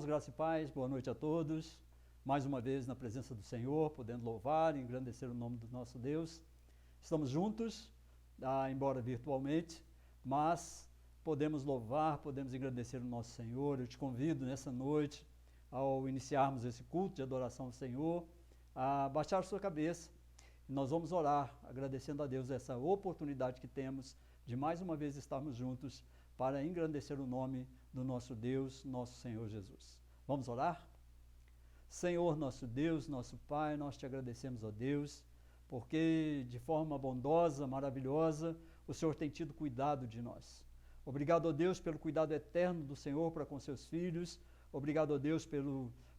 Irmãos, graça e paz, boa noite a todos. Mais uma vez na presença do Senhor, podendo louvar e engrandecer o nome do nosso Deus. Estamos juntos, embora virtualmente, mas podemos louvar, podemos engrandecer o nosso Senhor. Eu te convido nessa noite, ao iniciarmos esse culto de adoração ao Senhor, a baixar a sua cabeça. E nós vamos orar, agradecendo a Deus essa oportunidade que temos de mais uma vez estarmos juntos para engrandecer o nome do nosso Deus, nosso Senhor Jesus. Vamos orar? Senhor, nosso Deus, nosso Pai, nós te agradecemos, ó Deus, porque de forma bondosa, maravilhosa, o Senhor tem tido cuidado de nós. Obrigado, ó Deus, pelo cuidado eterno do Senhor para com seus filhos. Obrigado, ó Deus,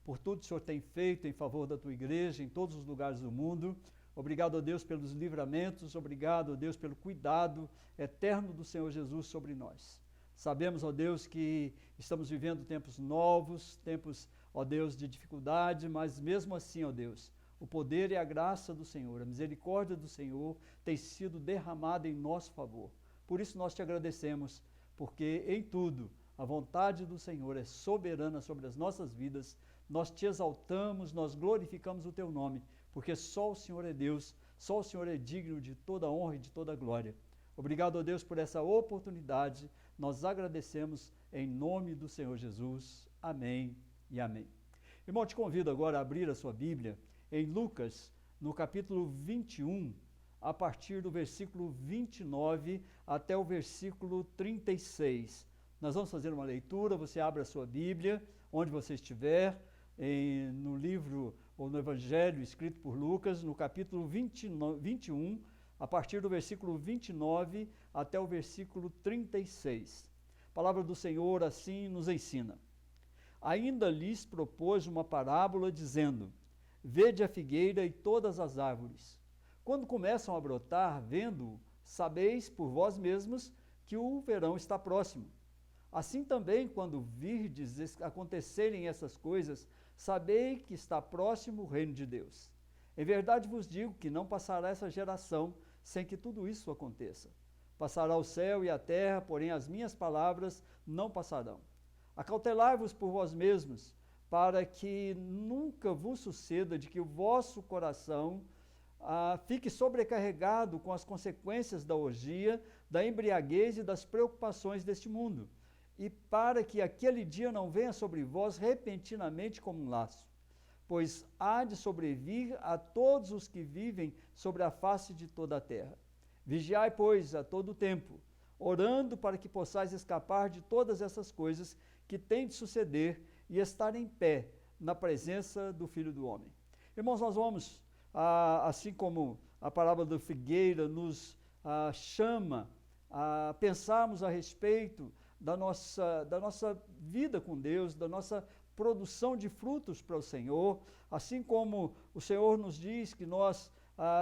por tudo que o Senhor tem feito em favor da tua igreja, em todos os lugares do mundo. Obrigado, ó Deus, pelos livramentos. Obrigado, ó Deus, pelo cuidado eterno do Senhor Jesus sobre nós. Sabemos, ó Deus, que estamos vivendo tempos novos, tempos, ó Deus, de dificuldade, mas mesmo assim, ó Deus, o poder e a graça do Senhor, a misericórdia do Senhor tem sido derramada em nosso favor. Por isso nós te agradecemos, porque em tudo a vontade do Senhor é soberana sobre as nossas vidas. Nós te exaltamos, nós glorificamos o teu nome, porque só o Senhor é Deus, só o Senhor é digno de toda honra e de toda glória. Obrigado, ó Deus, por essa oportunidade. Nós agradecemos em nome do Senhor Jesus. Amém e amém. Irmão, te convido agora a abrir a sua Bíblia em Lucas, no capítulo 21, a partir do versículo 29 até o versículo 36. Nós vamos fazer uma leitura, você abre a sua Bíblia, onde você estiver, no livro ou no Evangelho escrito por Lucas, no capítulo 21, a partir do versículo 29 até o versículo 36. A palavra do Senhor assim nos ensina. Ainda lhes propôs uma parábola dizendo: vede a figueira e todas as árvores. Quando começam a brotar, vendo, sabeis por vós mesmos que o verão está próximo. Assim também, quando virdes acontecerem essas coisas, sabei que está próximo o reino de Deus. Em verdade vos digo que não passará essa geração sem que tudo isso aconteça. Passará o céu e a terra, porém as minhas palavras não passarão. Acautelai-vos por vós mesmos, para que nunca vos suceda de que o vosso coração fique sobrecarregado com as consequências da orgia, da embriaguez e das preocupações deste mundo, e para que aquele dia não venha sobre vós repentinamente como um laço. Pois há de sobrevir a todos os que vivem sobre a face de toda a terra. Vigiai, pois, a todo tempo, orando para que possais escapar de todas essas coisas que têm de suceder e estar em pé na presença do Filho do Homem. Irmãos, nós vamos, assim como a parábola da figueira nos chama a pensarmos a respeito da nossa vida com Deus, da nossa produção de frutos para o Senhor, assim como o Senhor nos diz que nós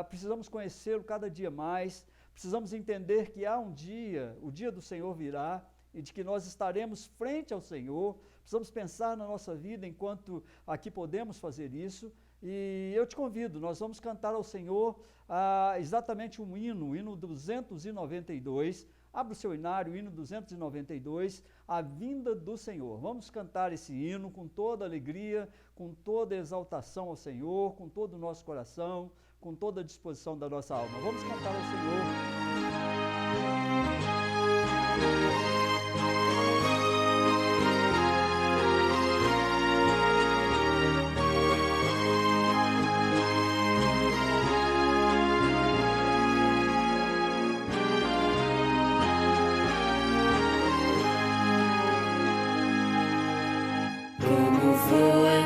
precisamos conhecê-lo cada dia mais, precisamos entender que há um dia, o dia do Senhor virá, e de que nós estaremos frente ao Senhor. Precisamos pensar na nossa vida enquanto aqui podemos fazer isso, e eu te convido, nós vamos cantar ao Senhor exatamente um hino, o hino 292, abra o seu inário, o hino 292, a vinda do Senhor. Vamos cantar esse hino com toda alegria, com toda exaltação ao Senhor, com todo o nosso coração, com toda a disposição da nossa alma. Vamos cantar ao Senhor.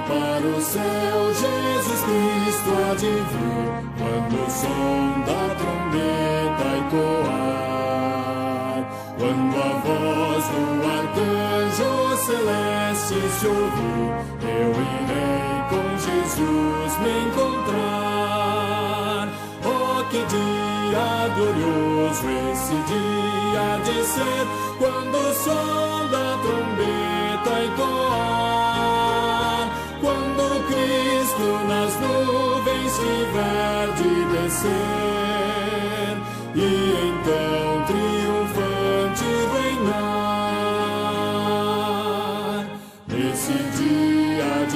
Para o céu Jesus Cristo há de vir, quando o som da trombeta ecoar, quando a voz do arcanjo celeste se ouvir, eu irei com Jesus me encontrar. Oh, que dia glorioso esse dia há de ser, quando o som da trombeta ecoar, quando Cristo nas nuvens tiver de descer, e então triunfante reinar. Nesse dia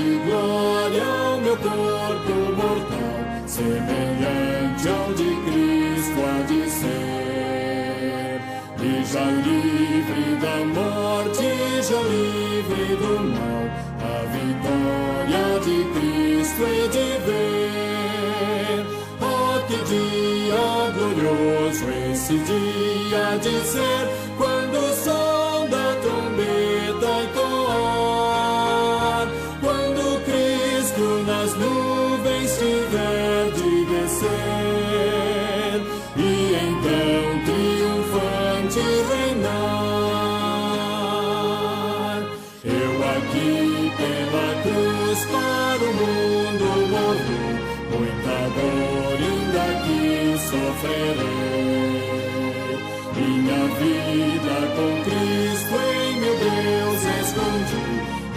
de glória ao meu corpo mortal, semelhante ao de Cristo há de ser. E já livre da morte, já livre do mal, a vitória de Cristo hei de ver. Oh, que dia glorioso esse dia há de ser, quando o som da trombeta ecoar, quando Cristo nas nuvens tiver de descer, e então triunfante reinar. Eu aqui pela cruz para o mundo morri, muita dor ainda aqui sofrerei. Minha vida com Cristo em meu Deus escondi,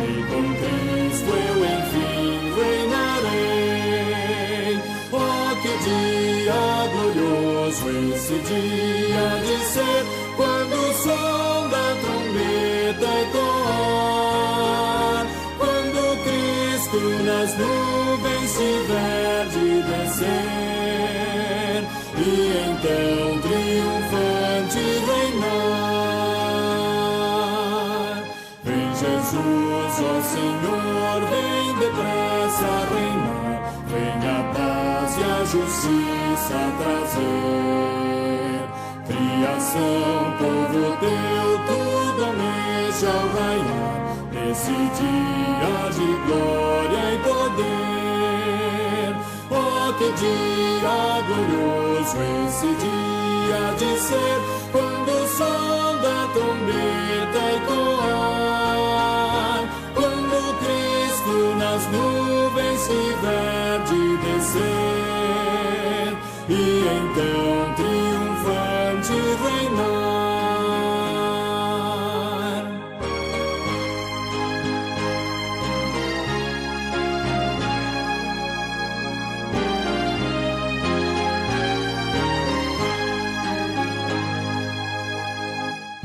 e com Cristo eu enfim reinarei. Oh, que dia glorioso esse dia de ser, quando o som da trombeta ecoar, quando Cristo nas nuvens tiver de descer, e então triunfante reinar. Vem Jesus, ó Senhor, vem depressa reinar, vem a paz e a justiça trazer. Criação, povo teu, tudo almeja ao raiar, nesse dia de glória e poder. Oh, que dia glorioso esse dia de ser, quando o som da trombeta ecoar, quando Cristo nas nuvens tiver de descer, e então triunfante reinar.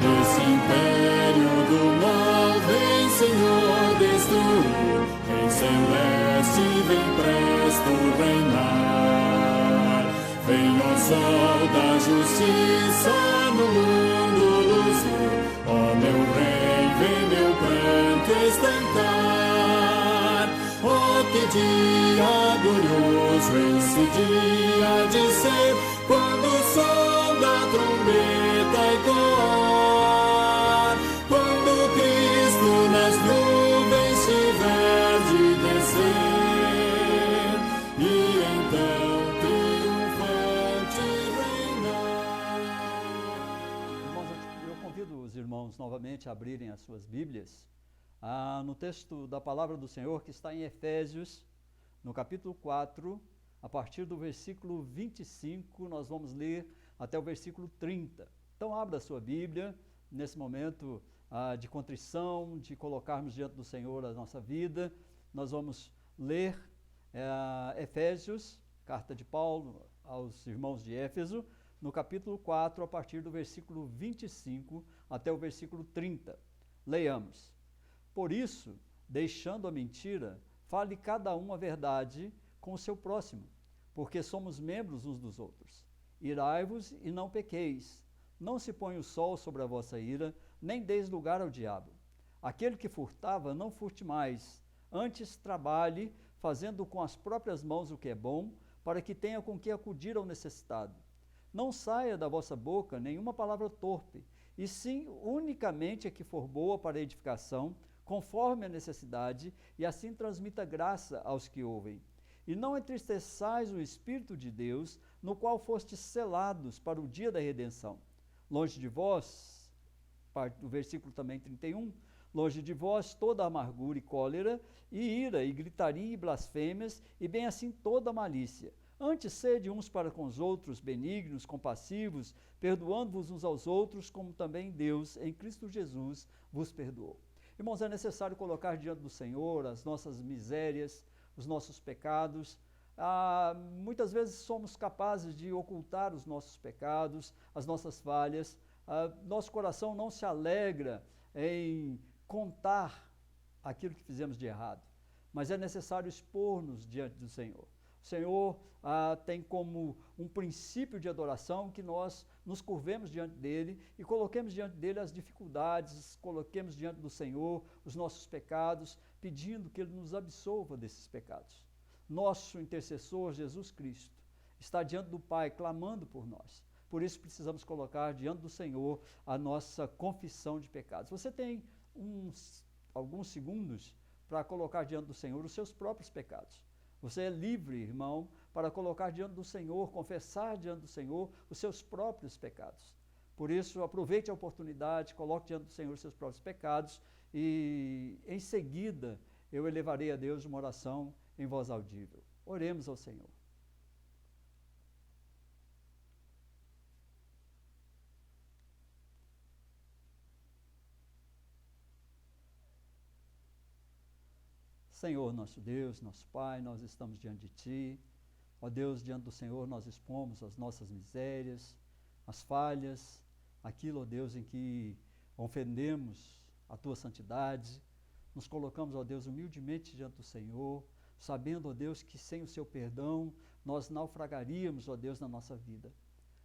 Esse império do mal vem, Senhor, destruir, vem celeste, vem presto reinar. Vem o sol da justiça no mundo luzir, ó meu rei, vem meu pranto estancar. Oh, que dia glorioso esse dia de ser, quando o som da trombeta ecoar, quando Cristo nas nuvens tiver de descer, e então triunfante reinar. Irmãos, eu convido os irmãos novamente a abrirem as suas Bíblias no texto da palavra do Senhor que está em Efésios, no capítulo 4, a partir do versículo 25, nós vamos ler até o versículo 30. Então abra a sua Bíblia nesse momento de contrição, de colocarmos diante do Senhor a nossa vida. Nós vamos ler Efésios, carta de Paulo aos irmãos de Éfeso, no capítulo 4, a partir do versículo 25 até o versículo 30. Leiamos. Por isso, deixando a mentira, fale cada um a verdade com o seu próximo, porque somos membros uns dos outros. Irai-vos e não pequeis. Não se põe o sol sobre a vossa ira, nem deis lugar ao diabo. Aquele que furtava, não furte mais. Antes trabalhe, fazendo com as próprias mãos o que é bom, para que tenha com que acudir ao necessitado. Não saia da vossa boca nenhuma palavra torpe, e sim unicamente a que for boa para a edificação, conforme a necessidade, e assim transmita graça aos que ouvem. E não entristeçais o Espírito de Deus, no qual fostes selados para o dia da redenção. Longe de vós, o versículo também 31, longe de vós toda amargura e cólera, e ira, e gritaria, e blasfêmias, e bem assim toda malícia. Antes sede uns para com os outros benignos, compassivos, perdoando-vos uns aos outros, como também Deus, em Cristo Jesus, vos perdoou. Irmãos, é necessário colocar diante do Senhor as nossas misérias, os nossos pecados. Muitas vezes somos capazes de ocultar os nossos pecados, as nossas falhas. Nosso coração não se alegra em contar aquilo que fizemos de errado. mas é necessário expor-nos diante do Senhor. O Senhor tem como um princípio de adoração que nós nos curvemos diante dele e coloquemos diante dele as dificuldades, coloquemos diante do Senhor os nossos pecados, pedindo que ele nos absolva desses pecados. Nosso intercessor, Jesus Cristo, está diante do Pai, clamando por nós. Por isso precisamos colocar diante do Senhor a nossa confissão de pecados. Você tem alguns segundos para colocar diante do Senhor os seus próprios pecados. Você é livre, irmão, para colocar diante do Senhor, confessar diante do Senhor os seus próprios pecados. Por isso, aproveite a oportunidade, coloque diante do Senhor os seus próprios pecados e, em seguida, eu elevarei a Deus uma oração em voz audível. Oremos ao Senhor. Senhor, nosso Deus, nosso Pai, nós estamos diante de Ti. Ó Deus, diante do Senhor nós expomos as nossas misérias, as falhas, aquilo, ó Deus, em que ofendemos a Tua santidade. Nos colocamos, ó Deus, humildemente diante do Senhor, sabendo, ó Deus, que sem o Seu perdão nós naufragaríamos, ó Deus, na nossa vida.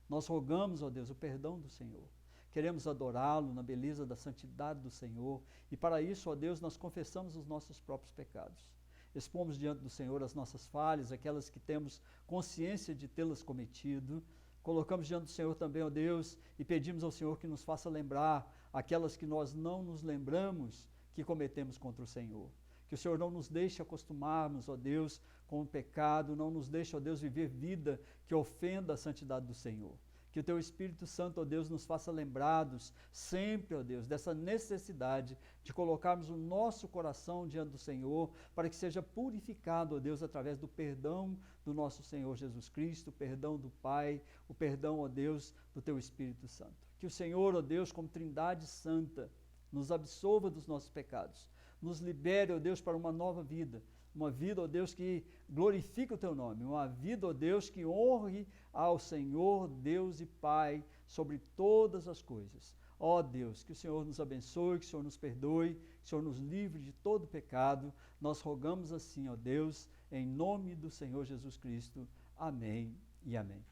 Nós rogamos, ó Deus, o perdão do Senhor. Queremos adorá-lo na beleza da santidade do Senhor e para isso, ó Deus, nós confessamos os nossos próprios pecados. Expomos diante do Senhor as nossas falhas, aquelas que temos consciência de tê-las cometido. Colocamos diante do Senhor também, ó Deus, e pedimos ao Senhor que nos faça lembrar aquelas que nós não nos lembramos que cometemos contra o Senhor. Que o Senhor não nos deixe acostumarmos, ó Deus, com o pecado, não nos deixe, ó Deus, viver vida que ofenda a santidade do Senhor. Que o Teu Espírito Santo, ó Deus, nos faça lembrados sempre, ó Deus, dessa necessidade de colocarmos o nosso coração diante do Senhor para que seja purificado, ó Deus, através do perdão do nosso Senhor Jesus Cristo, o perdão do Pai, o perdão, ó Deus, do Teu Espírito Santo. Que o Senhor, ó Deus, como Trindade Santa, nos absolva dos nossos pecados, nos libere, ó Deus, para uma nova vida, uma vida, ó Deus, que glorifique o Teu nome, uma vida, ó Deus, que honre ao Senhor, Deus e Pai, sobre todas as coisas. Ó Deus, que o Senhor nos abençoe, que o Senhor nos perdoe, que o Senhor nos livre de todo pecado. Nós rogamos assim, ó Deus, em nome do Senhor Jesus Cristo. Amém e amém.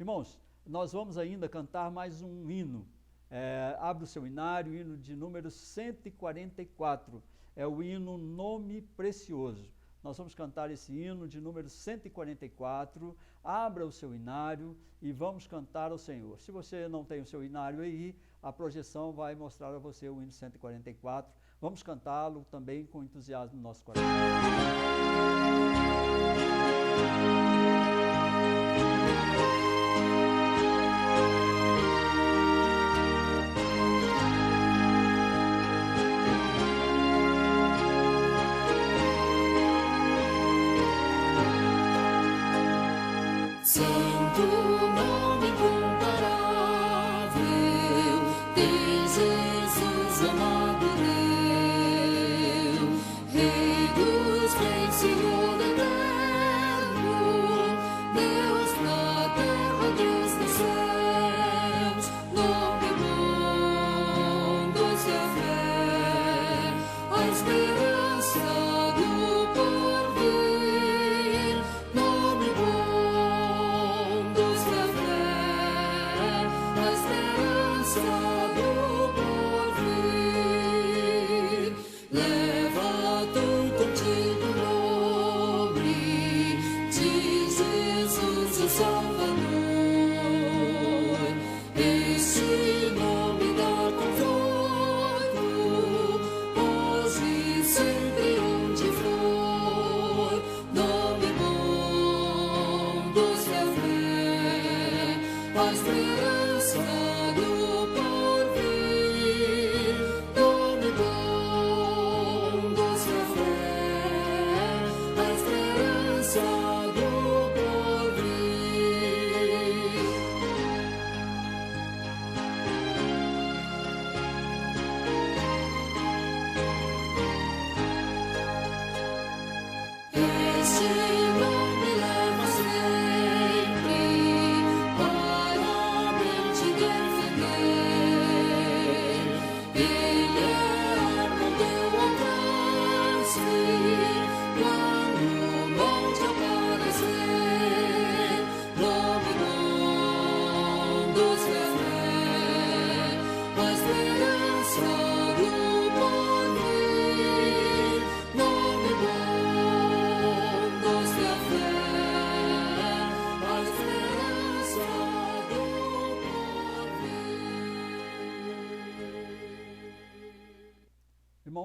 Irmãos, nós vamos ainda cantar mais um hino. Abra o seu hinário, o hino de número 144. É o hino Nome Precioso. Nós vamos cantar esse hino de número 144. Abra o seu hinário e vamos cantar ao Senhor. Se você não tem o seu hinário aí, a projeção vai mostrar a você o hino 144. Vamos cantá-lo também com entusiasmo no nosso coração. Santo nome incomparável de Jesus, amado Deus, Rei dos reis, Senhor eterno, Deus na terra, Deus nos céus, nome bom, doce a fé, a esperança do porvir, nome bom.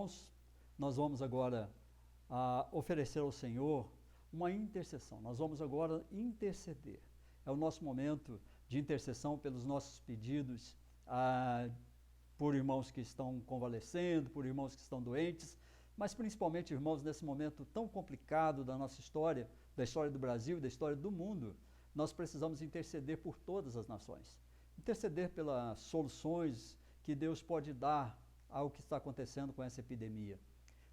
irmãos, nós vamos agora oferecer ao Senhor uma intercessão. Nós vamos agora interceder. É o nosso momento de intercessão pelos nossos pedidos, por irmãos que estão convalescendo, por irmãos que estão doentes, mas principalmente, irmãos, nesse momento tão complicado da nossa história, da história do Brasil, da história do mundo, nós precisamos interceder por todas as nações. Interceder pelas soluções que Deus pode dar ao que está acontecendo com essa epidemia.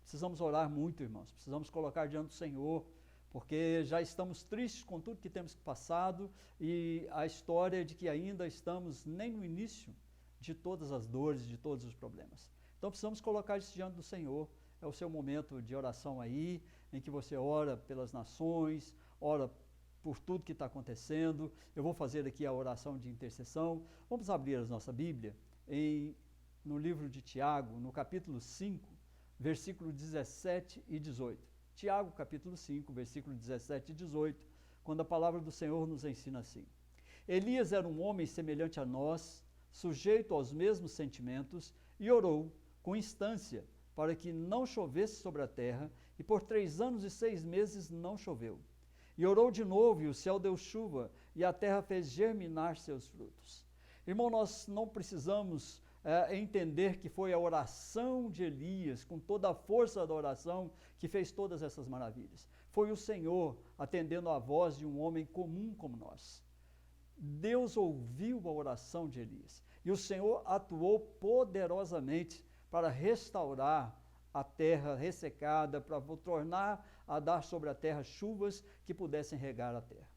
Precisamos orar muito, irmãos, precisamos colocar diante do Senhor, porque já estamos tristes com tudo que temos passado e a história de que ainda estamos nem no início de todas as dores, de todos os problemas. Então precisamos colocar isso diante do Senhor. É o seu momento de oração aí, em que você ora pelas nações, ora por tudo que está acontecendo. Eu vou fazer aqui a oração de intercessão. Vamos abrir a nossa Bíblia no livro de Tiago, no capítulo 5, versículo 17 e 18. Tiago, capítulo 5, versículo 17 e 18, quando a palavra do Senhor nos ensina assim: Elias era um homem semelhante a nós, sujeito aos mesmos sentimentos, e orou com instância para que não chovesse sobre a terra, e por 3 anos e 6 meses não choveu. E orou de novo, e o céu deu chuva, e a terra fez germinar seus frutos. Irmão, nós não precisamos entender que foi a oração de Elias, com toda a força da oração, que fez todas essas maravilhas. Foi o Senhor atendendo à voz de um homem comum como nós. Deus ouviu a oração de Elias, e o Senhor atuou poderosamente para restaurar a terra ressecada, para tornar a dar sobre a terra chuvas que pudessem regar a terra.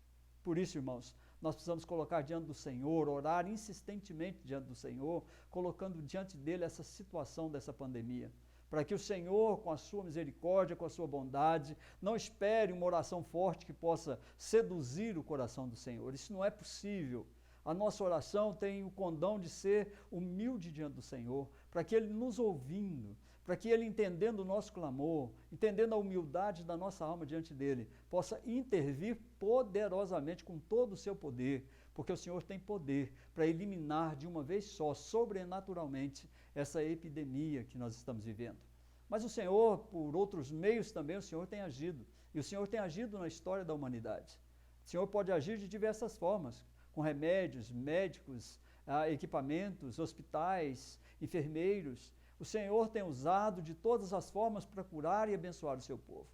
Por isso, irmãos, nós precisamos colocar diante do Senhor, orar insistentemente diante do Senhor, colocando diante dele essa situação dessa pandemia, para que o Senhor, com a sua misericórdia, com a sua bondade, não espere uma oração forte que possa seduzir o coração do Senhor. Isso não é possível. A nossa oração tem o condão de ser humilde diante do Senhor, para que Ele nos ouvindo, para que Ele, entendendo o nosso clamor, entendendo a humildade da nossa alma diante dEle, possa intervir poderosamente com todo o seu poder, porque o Senhor tem poder para eliminar de uma vez só, sobrenaturalmente, essa epidemia que nós estamos vivendo. Mas o Senhor, por outros meios também, o Senhor tem agido, e o Senhor tem agido na história da humanidade. O Senhor pode agir de diversas formas, com remédios, médicos, equipamentos, hospitais, enfermeiros. O Senhor tem usado de todas as formas para curar e abençoar o seu povo.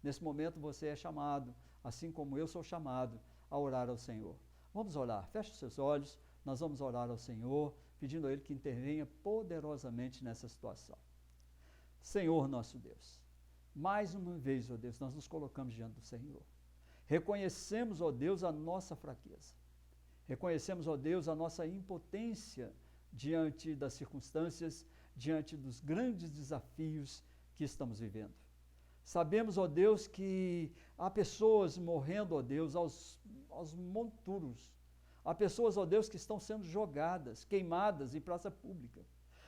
Nesse momento você é chamado, assim como eu sou chamado, a orar ao Senhor. Vamos orar, feche os seus olhos, nós vamos orar ao Senhor, pedindo a Ele que intervenha poderosamente nessa situação. Senhor nosso Deus, mais uma vez, ó Deus, nós nos colocamos diante do Senhor. Reconhecemos, ó Deus, a nossa fraqueza. Reconhecemos, ó Deus, a nossa impotência diante das circunstâncias, diante dos grandes desafios que estamos vivendo. Sabemos, ó Deus, que há pessoas morrendo, ó Deus, aos monturos. Há pessoas, ó Deus, que estão sendo jogadas, queimadas em praça pública.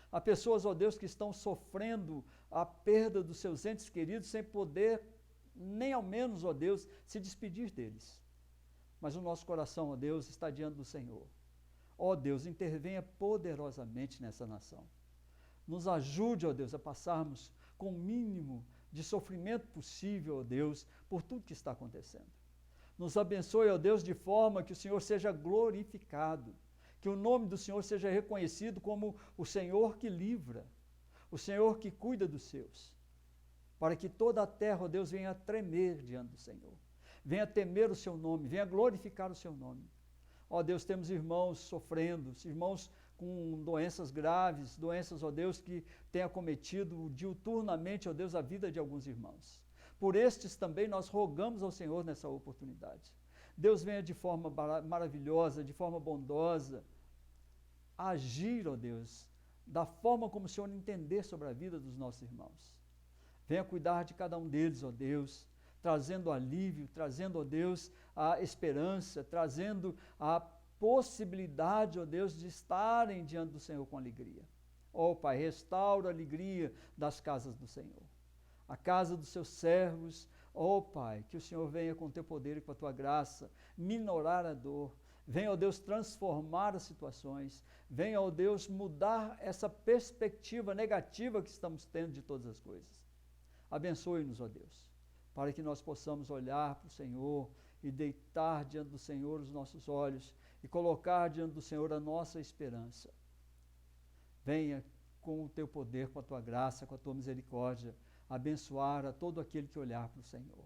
Há pessoas, ó Deus, que estão sofrendo a perda dos seus entes queridos sem poder, nem ao menos, ó Deus, se despedir deles. Mas o nosso coração, ó Deus, está diante do Senhor. Ó Deus, intervenha poderosamente nessa nação. Nos ajude, ó Deus, a passarmos com o mínimo de sofrimento possível, ó Deus, por tudo que está acontecendo. Nos abençoe, ó Deus, de forma que o Senhor seja glorificado, que o nome do Senhor seja reconhecido como o Senhor que livra, o Senhor que cuida dos seus, para que toda a terra, ó Deus, venha a tremer diante do Senhor. Venha temer o seu nome, venha glorificar o seu nome. Ó Deus, temos irmãos sofrendo, irmãos com doenças graves, doenças, ó Deus, que têm acometido diuturnamente, ó Deus, a vida de alguns irmãos. Por estes também nós rogamos ao Senhor nessa oportunidade. Deus venha de forma maravilhosa, de forma bondosa, agir, ó Deus, da forma como o Senhor entender sobre a vida dos nossos irmãos. Venha cuidar de cada um deles, ó Deus, trazendo alívio, trazendo, ó Deus, a esperança, trazendo a possibilidade, ó Deus, de estarem diante do Senhor com alegria. Ó Pai, restaura a alegria das casas do Senhor, a casa dos seus servos. Ó Pai, que o Senhor venha com o teu poder e com a tua graça minorar a dor, Venha, ó Deus, transformar as situações. Venha, ó Deus, mudar essa perspectiva negativa que estamos tendo de todas as coisas. Abençoe-nos, ó Deus, para que nós possamos olhar para o Senhor e deitar diante do Senhor os nossos olhos e colocar diante do Senhor a nossa esperança. Venha com o teu poder, com a tua graça, com a tua misericórdia, abençoar a todo aquele que olhar para o Senhor.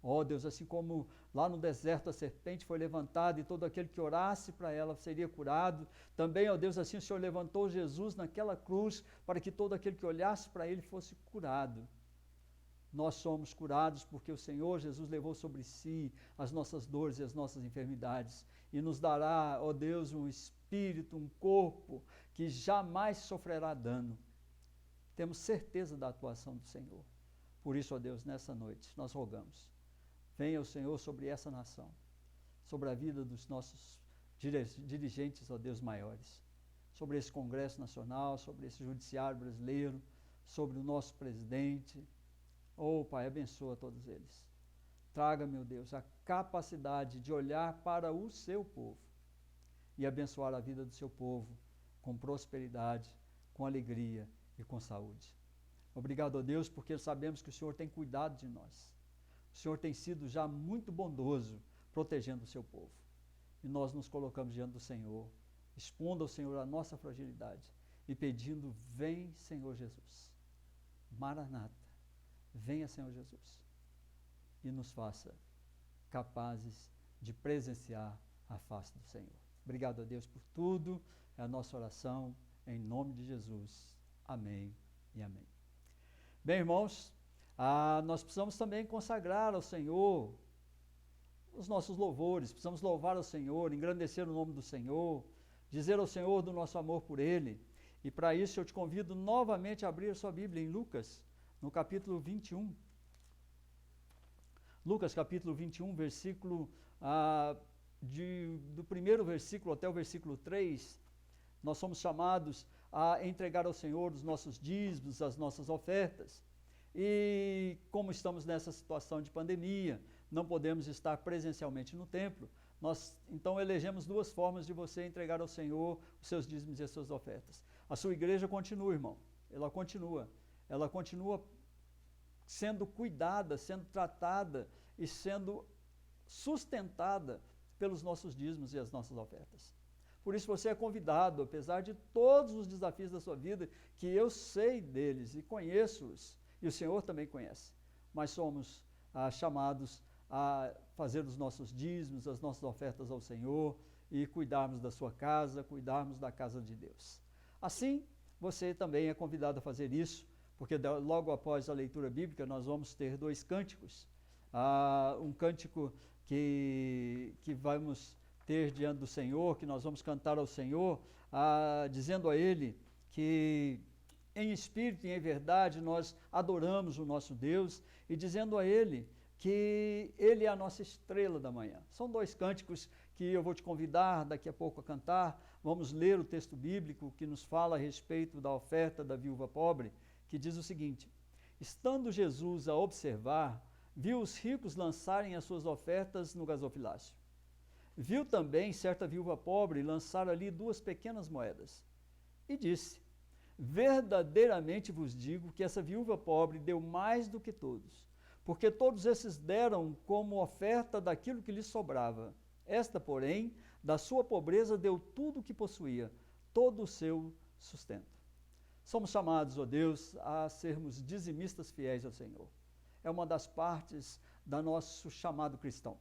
Ó Deus, assim como lá no deserto a serpente foi levantada e todo aquele que orasse para ela seria curado, também, ó Deus, assim o Senhor levantou Jesus naquela cruz para que todo aquele que olhasse para ele fosse curado. Nós somos curados porque o Senhor Jesus levou sobre si as nossas dores e as nossas enfermidades e nos dará, ó Deus, um espírito, um corpo que jamais sofrerá dano. Temos certeza da atuação do Senhor. Por isso, ó Deus, nessa noite nós rogamos. Venha o Senhor sobre essa nação, sobre a vida dos nossos dirigentes, ó Deus, maiores, sobre esse Congresso Nacional, sobre esse Judiciário brasileiro, sobre o nosso presidente. Oh, Pai, abençoa todos eles. Traga, meu Deus, a capacidade de olhar para o seu povo e abençoar a vida do seu povo com prosperidade, com alegria e com saúde. Obrigado, ó Deus, porque sabemos que o Senhor tem cuidado de nós. O Senhor tem sido já muito bondoso, protegendo o seu povo. E nós nos colocamos diante do Senhor, expondo ao Senhor a nossa fragilidade e pedindo, vem, Senhor Jesus. Maranata, venha, Senhor Jesus, e nos faça capazes de presenciar a face do Senhor. Obrigado a Deus por tudo, é a nossa oração, em nome de Jesus. Amém e amém. Bem, irmãos, nós precisamos também consagrar ao Senhor os nossos louvores, precisamos louvar ao Senhor, engrandecer o nome do Senhor, dizer ao Senhor do nosso amor por Ele. E para isso eu te convido novamente a abrir a sua Bíblia em Lucas, no capítulo 21. Lucas, capítulo 21, versículo, do primeiro versículo até o versículo 3, nós somos chamados a entregar ao Senhor os nossos dízimos, as nossas ofertas. E como estamos nessa situação de pandemia, não podemos estar presencialmente no templo, nós então elegemos duas formas de você entregar ao Senhor os seus dízimos e as suas ofertas. A sua igreja continua, irmão, ela continua sendo cuidada, sendo tratada e sendo sustentada pelos nossos dízimos e as nossas ofertas. Por isso você é convidado, apesar de todos os desafios da sua vida, que eu sei deles e conheço-os, e o Senhor também conhece, mas somos chamados a fazer os nossos dízimos, as nossas ofertas ao Senhor e cuidarmos da sua casa, cuidarmos da casa de Deus. Assim, você também é convidado a fazer isso, porque logo após a leitura bíblica nós vamos ter dois cânticos. Um cântico que vamos ter diante do Senhor, que nós vamos cantar ao Senhor, dizendo a Ele que em espírito e em verdade nós adoramos o nosso Deus e dizendo a Ele que Ele é a nossa estrela da manhã. São dois cânticos que eu vou te convidar daqui a pouco a cantar. Vamos ler o texto bíblico que nos fala a respeito da oferta da viúva pobre, que diz o seguinte: estando Jesus a observar, viu os ricos lançarem as suas ofertas no gasofilácio. Viu também certa viúva pobre lançar ali 2 pequenas moedas. E disse: verdadeiramente vos digo que essa viúva pobre deu mais do que todos, porque todos esses deram como oferta daquilo que lhes sobrava. Esta, porém, da sua pobreza deu tudo o que possuía, todo o seu sustento. Somos chamados, ó Deus, a sermos dizimistas fiéis ao Senhor. É uma das partes do nosso chamado cristão.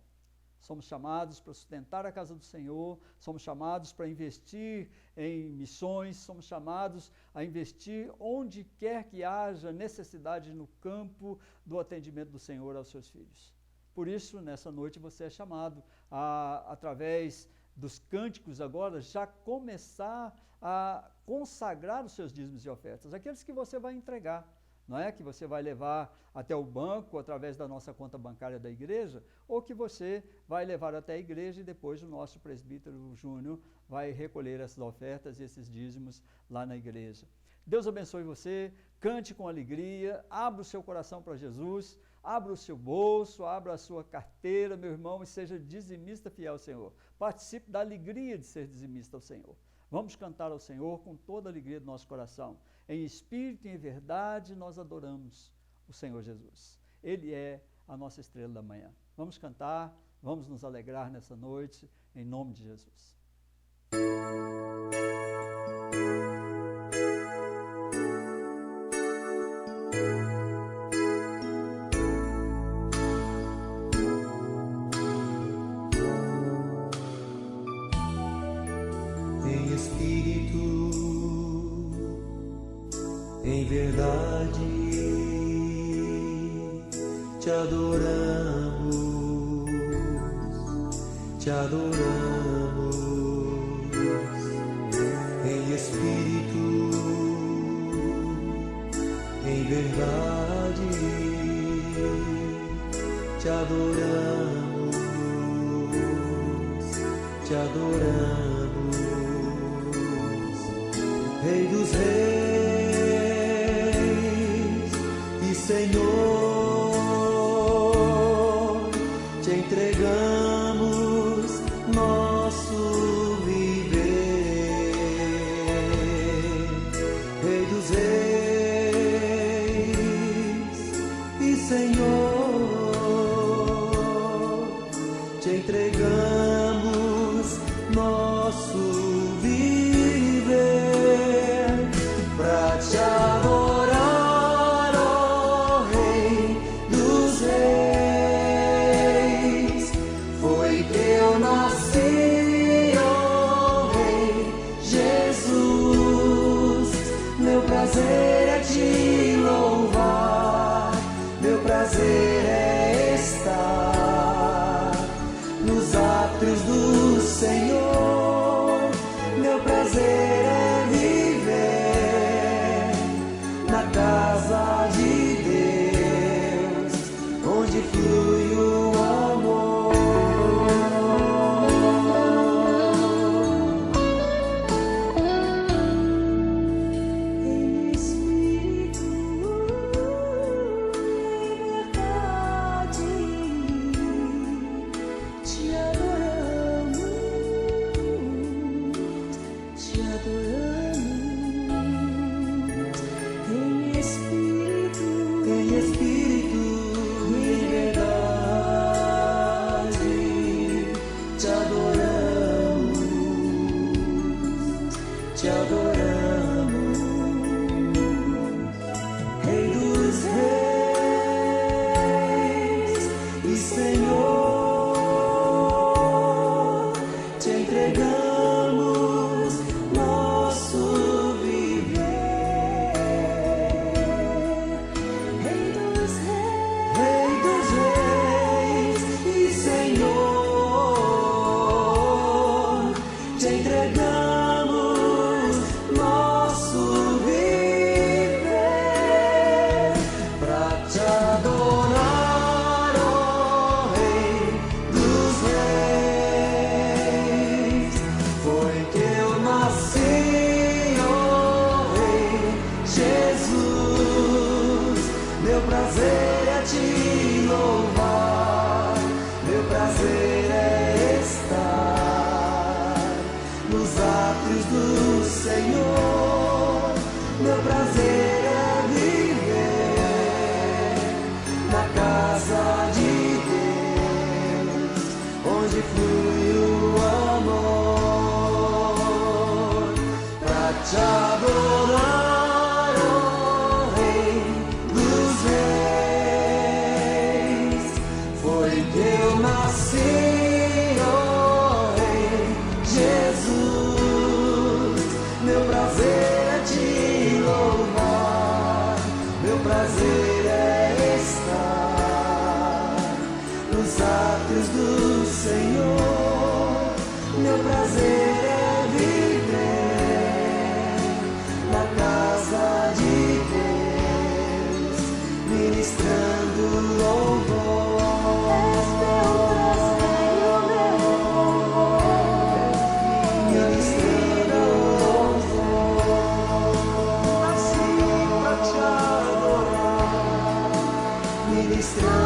Somos chamados para sustentar a casa do Senhor, somos chamados para investir em missões, somos chamados a investir onde quer que haja necessidade no campo do atendimento do Senhor aos seus filhos. Por isso, nessa noite você é chamado a, através dos cânticos agora, já começar a consagrar os seus dízimos e ofertas, aqueles que você vai entregar. Não é que você vai levar até o banco através da nossa conta bancária da igreja, ou que você vai levar até a igreja e depois o nosso presbítero Júnior vai recolher essas ofertas e esses dízimos lá na igreja. Deus abençoe você, cante com alegria, abra o seu coração para Jesus, Abra o seu bolso, abra a sua carteira, meu irmão, e seja dizimista fiel ao Senhor. Participe da alegria de ser dizimista ao Senhor. Vamos cantar ao Senhor com toda a alegria do nosso coração. Em espírito e em verdade nós adoramos o Senhor Jesus. Ele é a nossa estrela da manhã. Vamos cantar, vamos nos alegrar nessa noite, em nome de Jesus. Em espírito, em verdade, te adoramos, te adoramos. Em espírito, em verdade, te adoramos, te adoramos. Rei dos reis e Senhor, te entregamos nosso viver. Rei dos reis e Senhor, te entregamos nosso viver. Pra te adorar, ó Rei dos reis, foi que eu nasci, ó Rei Jesus. Meu prazer é te louvar, meu prazer é estar nos átrios do Senhor. Meu prazer é viver na casa de Deus, onde flui o amor. Em espírito, em verdade, te adoramos, te adoramos. Em espírito, em verdade, te adoramos, te adoramos. Rei dos reis e Senhor, te entregamos nosso viver. Rei dos reis e Senhor, te entregamos nosso viver. Pra te adorar, ó Rei dos reis, foi que eu nasci, ó Rei Jesus. Meu prazer é te louvar, meu prazer é estar nos átrios do Senhor. Meu prazer é viver na casa de Deus, onde flui o amor. Pra te adorar, ó Rei dos reis, foi que eu nasci, ó Rei Jesus. Meu prazer é te louvar, meu prazer é estar nos átrios do Senhor. Meu prazer é viver na casa de Deus, ministrando louvor. Ministrando louvor, assim pra te adorar, ministrando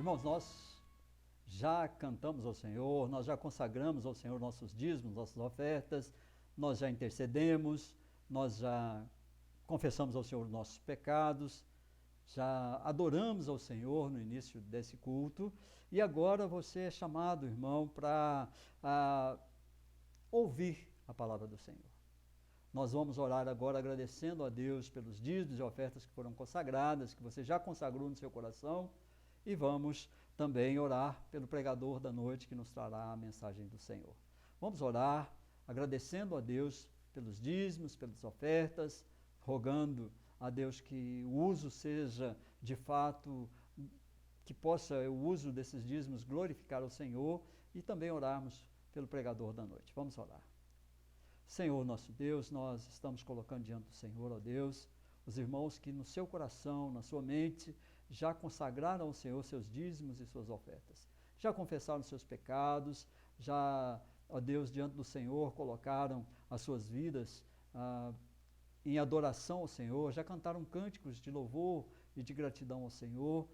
Irmãos, nós já cantamos ao Senhor, nós já consagramos ao Senhor nossos dízimos, nossas ofertas, nós já intercedemos, nós já confessamos ao Senhor nossos pecados, já adoramos ao Senhor no início desse culto, e agora você é chamado, irmão, para ouvir a palavra do Senhor. Nós vamos orar agora agradecendo a Deus pelos dízimos e ofertas que foram consagradas, que você já consagrou no seu coração, e vamos também orar pelo pregador da noite que nos trará a mensagem do Senhor. Vamos orar agradecendo a Deus pelos dízimos, pelas ofertas, rogando a Deus que o uso seja de fato, que possa o uso desses dízimos glorificar o Senhor, e também orarmos pelo pregador da noite. Vamos orar. Senhor nosso Deus, nós estamos colocando diante do Senhor, ó Deus, os irmãos que no seu coração, na sua mente, já consagraram ao Senhor seus dízimos e suas ofertas. Já confessaram seus pecados, já, ó Deus, diante do Senhor, colocaram as suas vidas em adoração ao Senhor, já cantaram cânticos de louvor e de gratidão ao Senhor.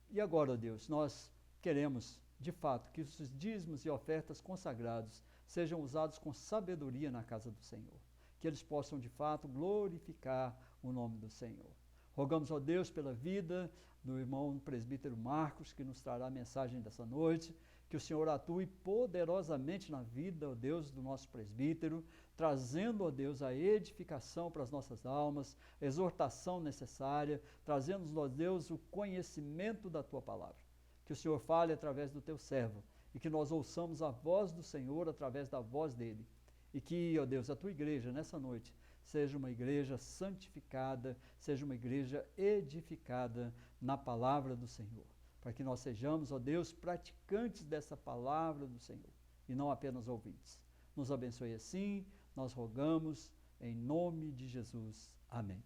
E agora, ó Deus, nós queremos, de fato, que os dízimos e ofertas consagrados sejam usados com sabedoria na casa do Senhor, que eles possam, de fato, glorificar o nome do Senhor. Rogamos, ó Deus, pela vida do irmão presbítero Marcos, que nos trará a mensagem dessa noite, que o Senhor atue poderosamente na vida, ó Deus, do nosso presbítero, trazendo, ó Deus, a edificação para as nossas almas, a exortação necessária, trazendo-nos, ó Deus, o conhecimento da Tua palavra. Que o Senhor fale através do Teu servo, e que nós ouçamos a voz do Senhor através da voz dele. E que, ó Deus, a Tua igreja, nessa noite, seja uma igreja santificada, seja uma igreja edificada na palavra do Senhor. Para que nós sejamos, ó Deus, praticantes dessa palavra do Senhor, e não apenas ouvintes. Nos abençoe assim, nós rogamos, em nome de Jesus. Amém.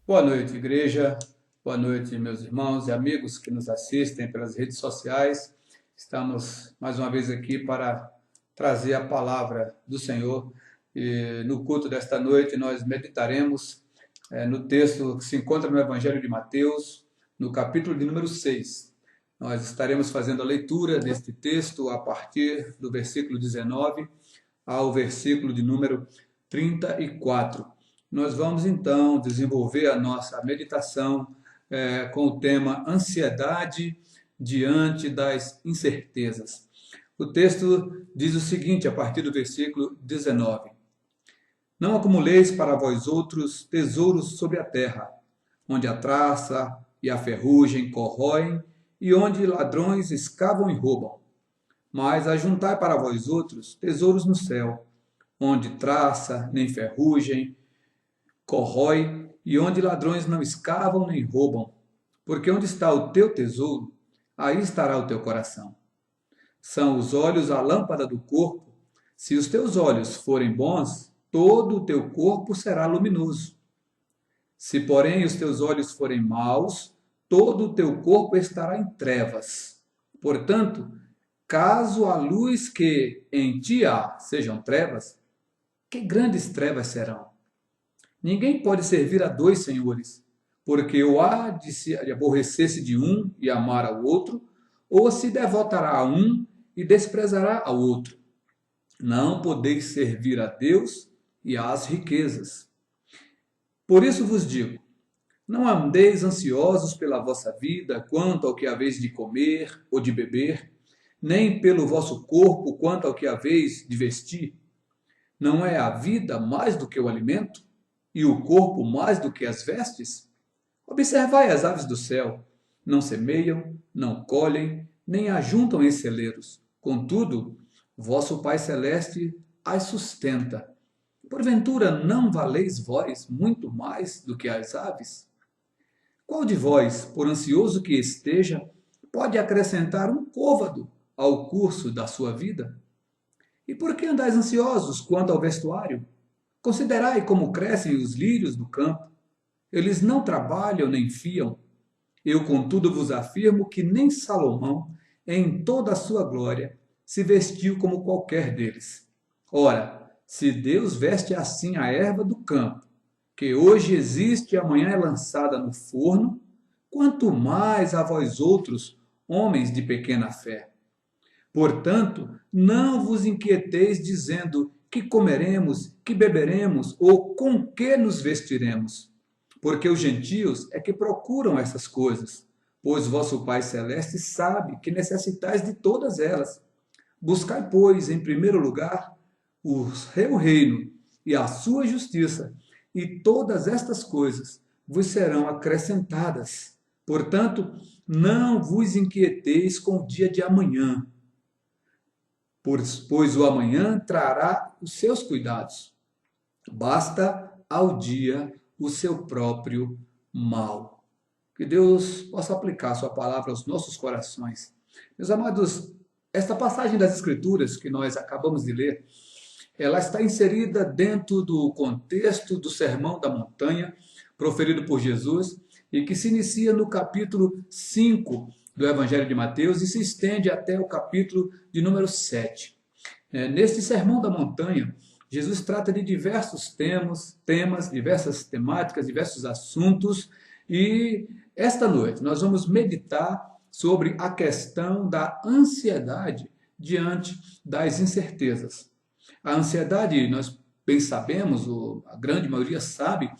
Boa noite, igreja. Boa noite, meus irmãos e amigos que nos assistem pelas redes sociais. Estamos mais uma vez aqui para trazer a palavra do Senhor. E no culto desta noite nós meditaremos no texto que se encontra no Evangelho de Mateus, no capítulo de número 6. Nós estaremos fazendo a leitura deste texto a partir do versículo 19 ao versículo de número 34. Nós vamos então desenvolver a nossa meditação com o tema ansiedade diante das incertezas. O texto diz o seguinte, a partir do versículo 19: Não acumuleis para vós outros tesouros sobre a terra, onde a traça e a ferrugem corroem, e onde ladrões escavam e roubam. Mas ajuntai para vós outros tesouros no céu, onde traça nem ferrugem corrói, e onde ladrões não escavam nem roubam. Porque onde está o teu tesouro, aí estará o teu coração. São os olhos a lâmpada do corpo. Se os teus olhos forem bons, todo o teu corpo será luminoso. Se, porém, os teus olhos forem maus, todo o teu corpo estará em trevas. Portanto, caso a luz que em ti há sejam trevas, que grandes trevas serão? Ninguém pode servir a dois senhores, porque ou há de se aborrecer-se de um e amar ao outro, ou se devotará a um e desprezará ao outro. Não podeis servir a Deus e às riquezas. Por isso vos digo, não andeis ansiosos pela vossa vida, quanto ao que haveis de comer ou de beber, nem pelo vosso corpo, quanto ao que haveis de vestir. Não é a vida mais do que o alimento, e o corpo mais do que as vestes? Observai as aves do céu, não semeiam, não colhem, nem ajuntam em celeiros. Contudo, vosso Pai Celeste as sustenta. Porventura não valeis vós muito mais do que as aves? Qual de vós, por ansioso que esteja, pode acrescentar um côvado ao curso da sua vida? E por que andais ansiosos quanto ao vestuário? Considerai como crescem os lírios do campo. Eles não trabalham nem fiam. Eu, contudo, vos afirmo que nem Salomão, em toda a sua glória, se vestiu como qualquer deles. Ora, se Deus veste assim a erva do campo, que hoje existe e amanhã é lançada no forno, quanto mais a vós outros, homens de pequena fé. Portanto, não vos inquieteis dizendo que comeremos, que beberemos ou com que nos vestiremos. Porque os gentios é que procuram essas coisas, pois vosso Pai Celeste sabe que necessitais de todas elas. Buscai, pois, em primeiro lugar, o seu reino e a sua justiça, e todas estas coisas vos serão acrescentadas. Portanto, não vos inquieteis com o dia de amanhã, pois o amanhã trará os seus cuidados. Basta ao dia o seu próprio mal. Que Deus possa aplicar a sua palavra aos nossos corações. Meus amados, esta passagem das Escrituras que nós acabamos de ler, ela está inserida dentro do contexto do Sermão da Montanha, proferido por Jesus, e que se inicia no capítulo 5 do Evangelho de Mateus e se estende até o capítulo de número 7. Neste Sermão da Montanha, Jesus trata de diversos temas, diversas temáticas, diversos assuntos, e esta noite nós vamos meditar sobre a questão da ansiedade diante das incertezas. A ansiedade, nós bem sabemos, a grande maioria sabe,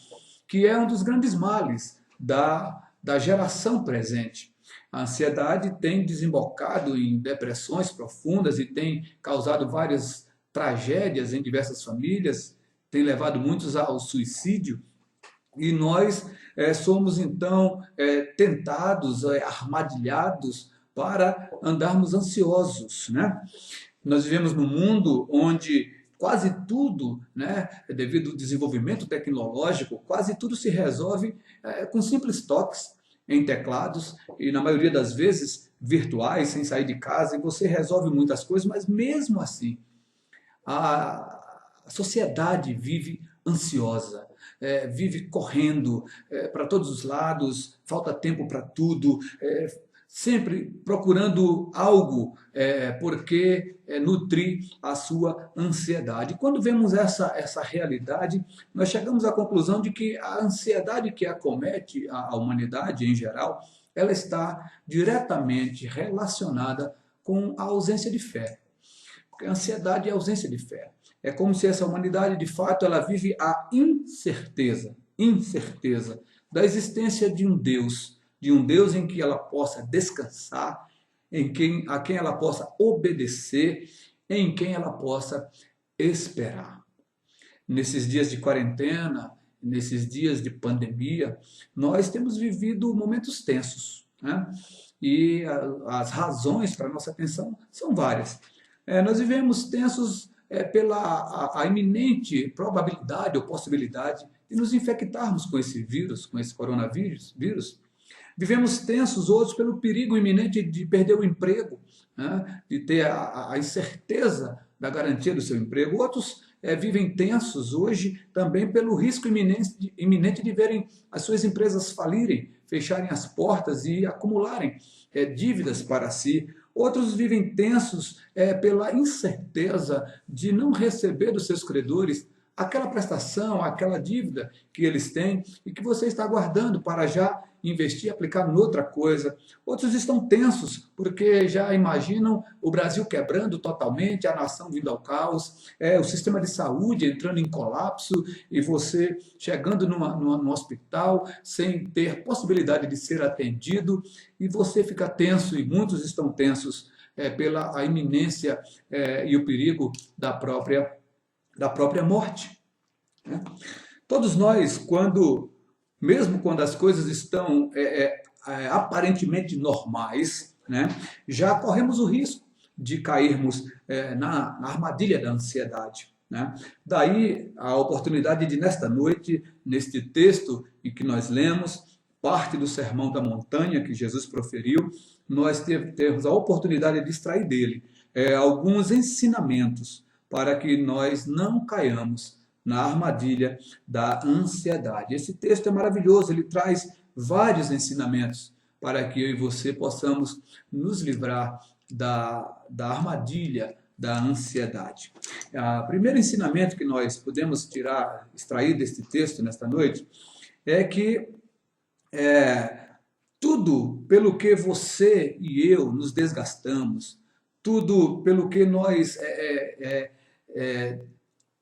que é um dos grandes males da geração presente. A ansiedade tem desembocado em depressões profundas e tem causado várias tragédias em diversas famílias, tem levado muitos ao suicídio, e nós somos então tentados, armadilhados para andarmos ansiosos, né? Nós vivemos num mundo onde quase tudo, né, devido ao desenvolvimento tecnológico, quase tudo se resolve com simples toques em teclados e, na maioria das vezes, virtuais, sem sair de casa, e você resolve muitas coisas, mas mesmo assim, a sociedade vive ansiosa, vive correndo para todos os lados, falta tempo para tudo, sempre procurando algo porque nutrir a sua ansiedade. Quando vemos essa realidade, nós chegamos à conclusão de que a ansiedade que acomete a humanidade em geral, ela está diretamente relacionada com a ausência de fé. Porque a ansiedade é a ausência de fé. É como se essa humanidade, de fato, ela vive a incerteza da existência de um Deus em que ela possa descansar, a quem ela possa obedecer, em quem ela possa esperar. Nesses dias de quarentena, nesses dias de pandemia, nós temos vivido momentos tensos, né? E as razões para a nossa tensão são várias. Nós vivemos tensos pela a iminente probabilidade ou possibilidade de nos infectarmos com esse vírus, com esse coronavírus. Vivemos tensos, outros pelo perigo iminente de perder o emprego, né? De ter a incerteza da garantia do seu emprego. Outros vivem tensos hoje também pelo risco iminente de verem as suas empresas falirem, fecharem as portas e acumularem dívidas para si. Outros vivem tensos pela incerteza de não receber dos seus credores aquela prestação, aquela dívida que eles têm e que você está guardando para já investir, aplicar em outra coisa. Outros estão tensos porque já imaginam o Brasil quebrando totalmente, a nação vindo ao caos, o sistema de saúde entrando em colapso e você chegando num hospital sem ter possibilidade de ser atendido, e você fica tenso, e muitos estão tensos pela a iminência e o perigo da própria morte, né? Todos nós, mesmo quando as coisas estão aparentemente normais, né, já corremos o risco de cairmos na armadilha da ansiedade, né? Daí a oportunidade de, nesta noite, neste texto em que nós lemos, parte do Sermão da Montanha que Jesus proferiu, nós temos a oportunidade de extrair dele alguns ensinamentos para que nós não caiamos na armadilha da ansiedade. Esse texto é maravilhoso, ele traz vários ensinamentos para que eu e você possamos nos livrar da armadilha da ansiedade. O primeiro ensinamento que nós podemos extrair deste texto nesta noite é que tudo pelo que você e eu nos desgastamos, tudo pelo que nós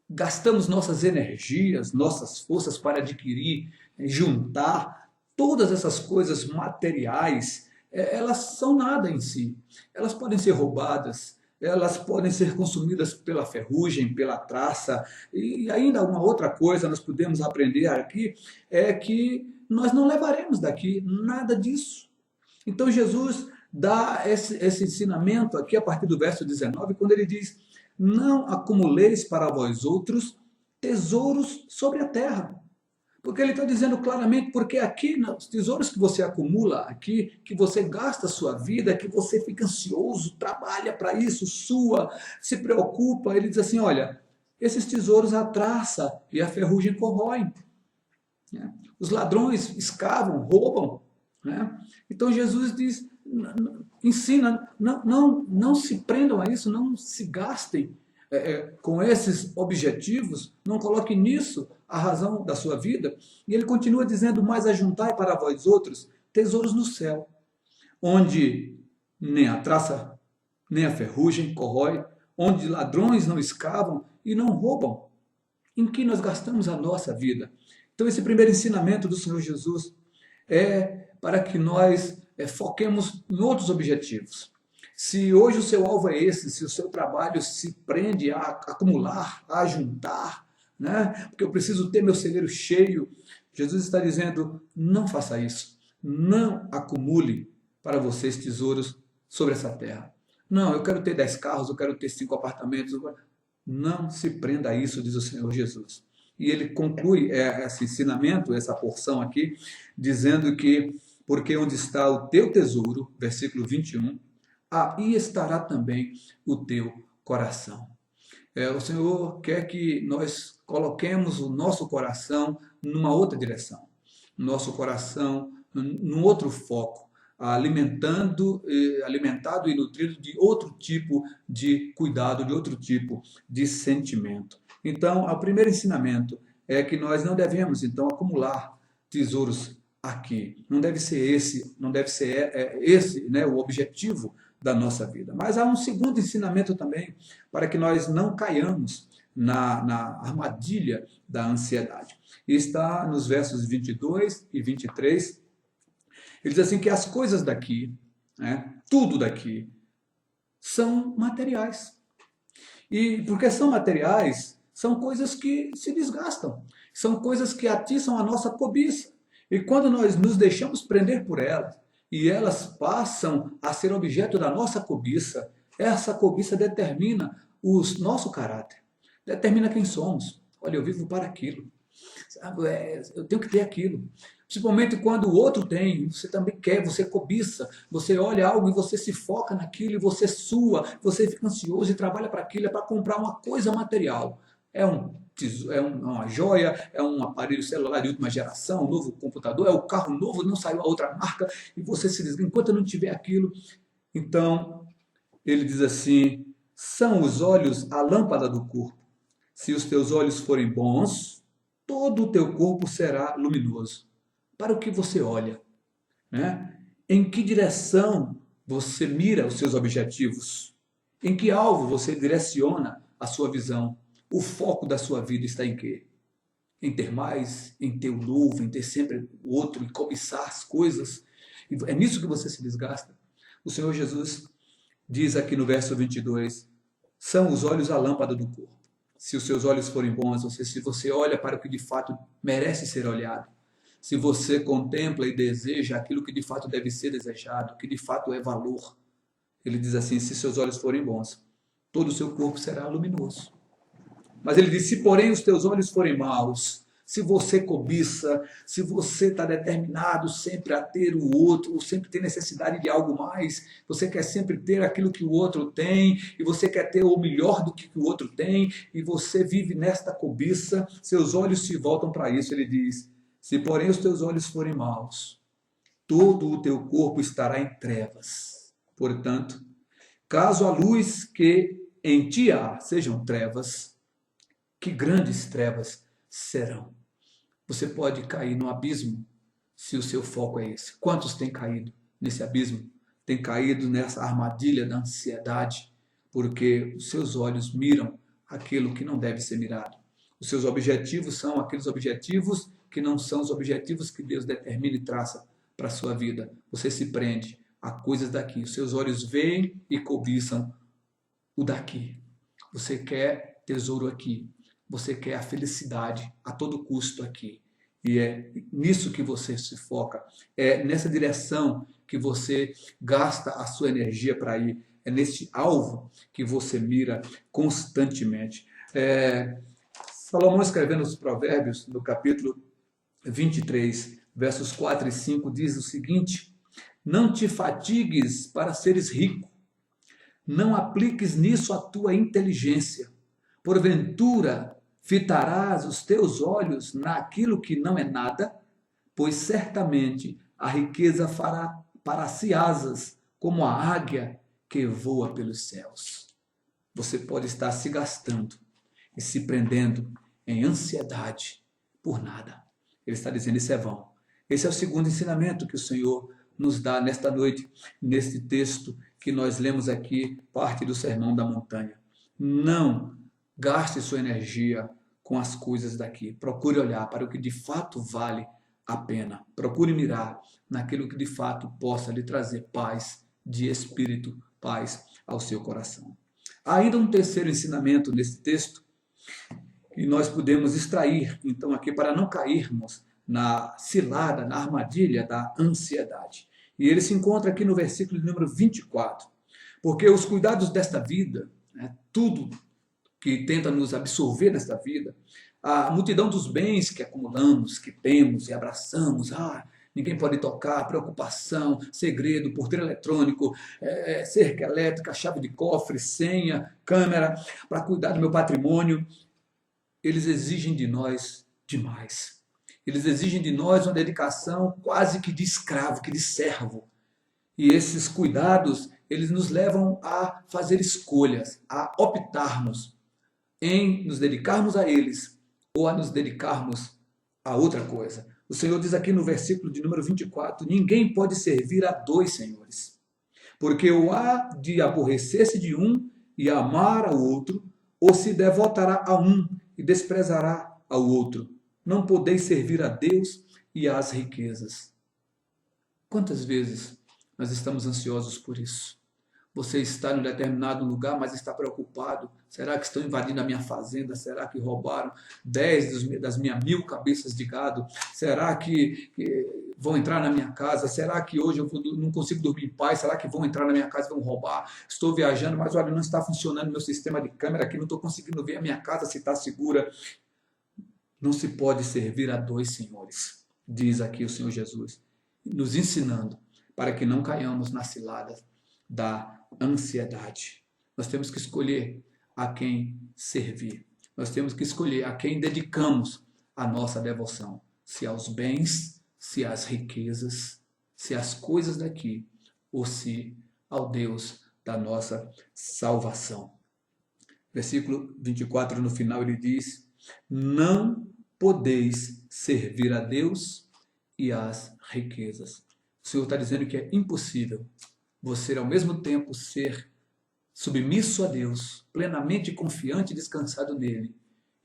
gastamos nossas energias, nossas forças para adquirir, juntar, todas essas coisas materiais, elas são nada em si. Elas podem ser roubadas, elas podem ser consumidas pela ferrugem, pela traça, e ainda uma outra coisa nós podemos aprender aqui, é que nós não levaremos daqui nada disso. Então Jesus dá esse ensinamento aqui a partir do verso 19, quando ele diz: não acumuleis para vós outros tesouros sobre a terra. Porque ele está dizendo claramente, porque aqui, os tesouros que você acumula aqui, que você gasta a sua vida, que você fica ansioso, trabalha para isso, sua, se preocupa, ele diz assim, olha, esses tesouros a traça e a ferrugem corroem. Né? Os ladrões escavam, roubam. Né? Então Jesus diz, ensina, não se prendam a isso, não se gastem com esses objetivos, não coloque nisso a razão da sua vida. E ele continua dizendo, mas ajuntai para vós outros tesouros no céu, onde nem a traça, nem a ferrugem corrói, onde ladrões não escavam e não roubam. Em que nós gastamos a nossa vida? Então esse primeiro ensinamento do Senhor Jesus é para que nós foquemos em outros objetivos. Se hoje o seu alvo é esse, se o seu trabalho se prende a acumular, a juntar, né? Porque eu preciso ter meu celeiro cheio, Jesus está dizendo, não faça isso, não acumule para vocês tesouros sobre essa terra. Não, eu quero ter 10 carros, eu quero ter 5 apartamentos, não se prenda a isso, diz o Senhor Jesus. E ele conclui esse ensinamento, essa porção aqui, dizendo que, porque onde está o teu tesouro, versículo 21, aí estará também o teu coração. O Senhor quer que nós coloquemos o nosso coração numa outra direção, nosso coração num outro foco, alimentado e nutrido de outro tipo de cuidado, de outro tipo de sentimento. Então, o primeiro ensinamento é que nós não devemos, então, acumular tesouros aqui. Não deve ser esse, né, o objetivo da nossa vida. Mas há um segundo ensinamento também, para que nós não caiamos na armadilha da ansiedade. Está nos versos 22 e 23. Ele diz assim que as coisas daqui, né, tudo daqui, são materiais. E porque são materiais, são coisas que se desgastam. São coisas que atiçam a nossa cobiça. E quando nós nos deixamos prender por elas, e elas passam a ser objeto da nossa cobiça, essa cobiça determina o nosso caráter, determina quem somos. Olha, eu vivo para aquilo, eu tenho que ter aquilo. Principalmente quando o outro tem, você também quer, você cobiça, você olha algo e você se foca naquilo, e você sua, você fica ansioso e trabalha para aquilo, é para comprar uma coisa material. É uma joia, é um aparelho celular de última geração, um novo computador, é o carro novo, não saiu a outra marca, e você se diz, enquanto eu não tiver aquilo. Então, ele diz assim, são os olhos a lâmpada do corpo. Se os teus olhos forem bons, todo o teu corpo será luminoso. Para o que você olha? Né? Em que direção você mira os seus objetivos? Em que alvo você direciona a sua visão? O foco da sua vida está em quê? Em ter mais, em ter o novo, em ter sempre o outro, em cobiçar as coisas. É nisso que você se desgasta. O Senhor Jesus diz aqui no verso 22, são os olhos a lâmpada do corpo. Se os seus olhos forem bons, ou seja, se você olha para o que de fato merece ser olhado, se você contempla e deseja aquilo que de fato deve ser desejado, que de fato é valor, ele diz assim, se seus olhos forem bons, todo o seu corpo será luminoso. Mas ele diz, se porém os teus olhos forem maus, se você cobiça, se você está determinado sempre a ter o outro, ou sempre tem necessidade de algo mais, você quer sempre ter aquilo que o outro tem, e você quer ter o melhor do que o outro tem, e você vive nesta cobiça, seus olhos se voltam para isso. Ele diz, se porém os teus olhos forem maus, todo o teu corpo estará em trevas. Portanto, caso a luz que em ti há sejam trevas, que grandes trevas serão. Você pode cair no abismo se o seu foco é esse. Quantos têm caído nesse abismo? Têm caído nessa armadilha da ansiedade, porque os seus olhos miram aquilo que não deve ser mirado. Os seus objetivos são aqueles objetivos que não são os objetivos que Deus determina e traça para a sua vida. Você se prende a coisas daqui. Os seus olhos veem e cobiçam o daqui. Você quer tesouro aqui. Você quer a felicidade a todo custo aqui. E é nisso que você se foca. É nessa direção que você gasta a sua energia para ir. É nesse alvo que você mira constantemente. Salomão, escrevendo os Provérbios, no capítulo 23, versos 4 e 5, diz o seguinte: não te fatigues para seres rico, não apliques nisso a tua inteligência. Porventura, fitarás os teus olhos naquilo que não é nada, pois certamente a riqueza fará para si asas, como a águia que voa pelos céus. Você pode estar se gastando e se prendendo em ansiedade por nada. Ele está dizendo, isso é vão. Esse é o segundo ensinamento que o Senhor nos dá nesta noite, neste texto que nós lemos aqui, parte do Sermão da Montanha. Não gaste sua energia com as coisas daqui. Procure olhar para o que de fato vale a pena. Procure mirar naquilo que de fato possa lhe trazer paz de espírito, paz ao seu coração. Há ainda um terceiro ensinamento nesse texto que nós podemos extrair, então, aqui para não cairmos na cilada, na armadilha da ansiedade. E ele se encontra aqui no versículo de número 24. Porque os cuidados desta vida, tudo que tenta nos absorver nesta vida, a multidão dos bens que acumulamos, que temos e abraçamos, ninguém pode tocar, preocupação, segredo, porteiro eletrônico, cerca elétrica, chave de cofre, senha, câmera, para cuidar do meu patrimônio, eles exigem de nós demais. Eles exigem de nós uma dedicação quase que de escravo, que de servo. E esses cuidados, eles nos levam a fazer escolhas, a optarmos em nos dedicarmos a eles ou a nos dedicarmos a outra coisa. O Senhor diz aqui no versículo de número 24, ninguém pode servir a dois senhores, porque ou há de aborrecer-se de um e amar ao outro, ou se devotará a um e desprezará ao outro. Não podeis servir a Deus e às riquezas. Quantas vezes nós estamos ansiosos por isso? Você está em um determinado lugar, mas está preocupado. Será que estão invadindo a minha fazenda? Será que roubaram 10 das minhas 1000 cabeças de gado? Será que vão entrar na minha casa? Será que hoje eu não consigo dormir em paz? Será que vão entrar na minha casa e vão roubar? Estou viajando, mas olha, não está funcionando meu sistema de câmera aqui, não estou conseguindo ver a minha casa se está segura. Não se pode servir a dois senhores, diz aqui o Senhor Jesus, nos ensinando para que não caiamos na cilada da ansiedade. Nós temos que escolher a quem servir. Nós temos que escolher a quem dedicamos a nossa devoção. Se aos bens, se às riquezas, se às coisas daqui, ou se ao Deus da nossa salvação. Versículo 24, no final, ele diz, não podeis servir a Deus e às riquezas. O Senhor está dizendo que é impossível você, ao mesmo tempo, ser submisso a Deus, plenamente confiante e descansado nele,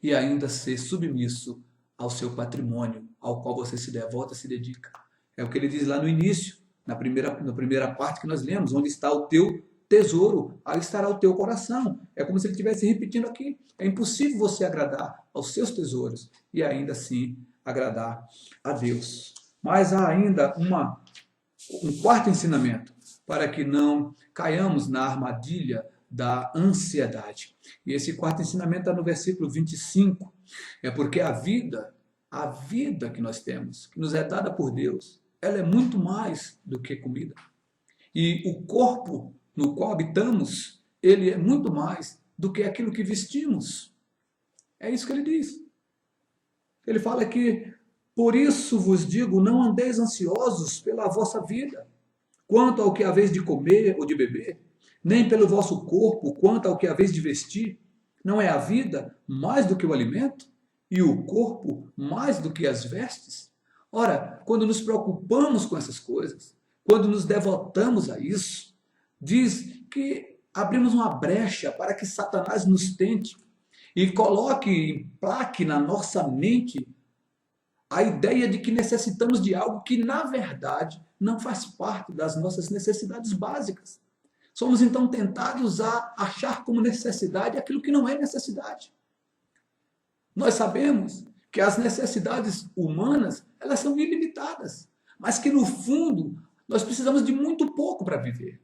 e ainda ser submisso ao seu patrimônio, ao qual você se devota, se dedica. É o que ele diz lá no início, na primeira parte que nós lemos, onde está o teu tesouro, aí estará o teu coração. É como se ele estivesse repetindo aqui. É impossível você agradar aos seus tesouros e ainda assim agradar a Deus. Mas há ainda um quarto ensinamento, para que não caiamos na armadilha da ansiedade. E esse quarto ensinamento está no versículo 25. É porque a vida que nós temos, que nos é dada por Deus, ela é muito mais do que comida. E o corpo no qual habitamos, ele é muito mais do que aquilo que vestimos. É isso que ele diz. Ele fala que, por isso vos digo, não andeis ansiosos pela vossa vida, quanto ao que haveis de comer ou de beber, nem pelo vosso corpo, quanto ao que haveis de vestir. Não é a vida mais do que o alimento, e o corpo mais do que as vestes? Ora, quando nos preocupamos com essas coisas, quando nos devotamos a isso, diz que abrimos uma brecha para que Satanás nos tente e coloque, plaque na nossa mente a ideia de que necessitamos de algo que, na verdade, não faz parte das nossas necessidades básicas. Somos então tentados a achar como necessidade aquilo que não é necessidade. Nós sabemos que as necessidades humanas, elas são ilimitadas, mas que no fundo nós precisamos de muito pouco para viver.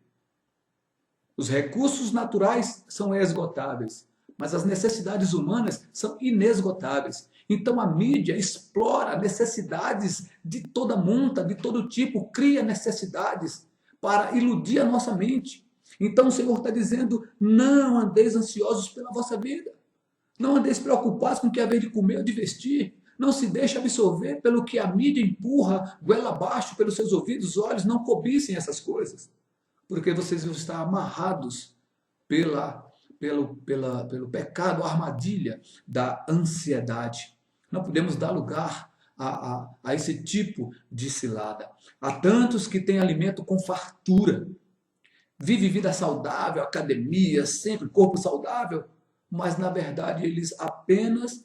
Os recursos naturais são esgotáveis, mas as necessidades humanas são inesgotáveis. Então a mídia explora necessidades de toda monta, de todo tipo, cria necessidades para iludir a nossa mente. Então o Senhor está dizendo, não andeis ansiosos pela vossa vida. Não andeis preocupados com o que haver de comer ou de vestir. Não se deixe absorver pelo que a mídia empurra, goela abaixo pelos seus ouvidos, olhos. Não cobicem essas coisas, porque vocês vão estar amarrados pelo pecado, a armadilha da ansiedade. Não podemos dar lugar a esse tipo de cilada. Há tantos que têm alimento com fartura, vive vida saudável, academia, sempre corpo saudável, mas na verdade eles apenas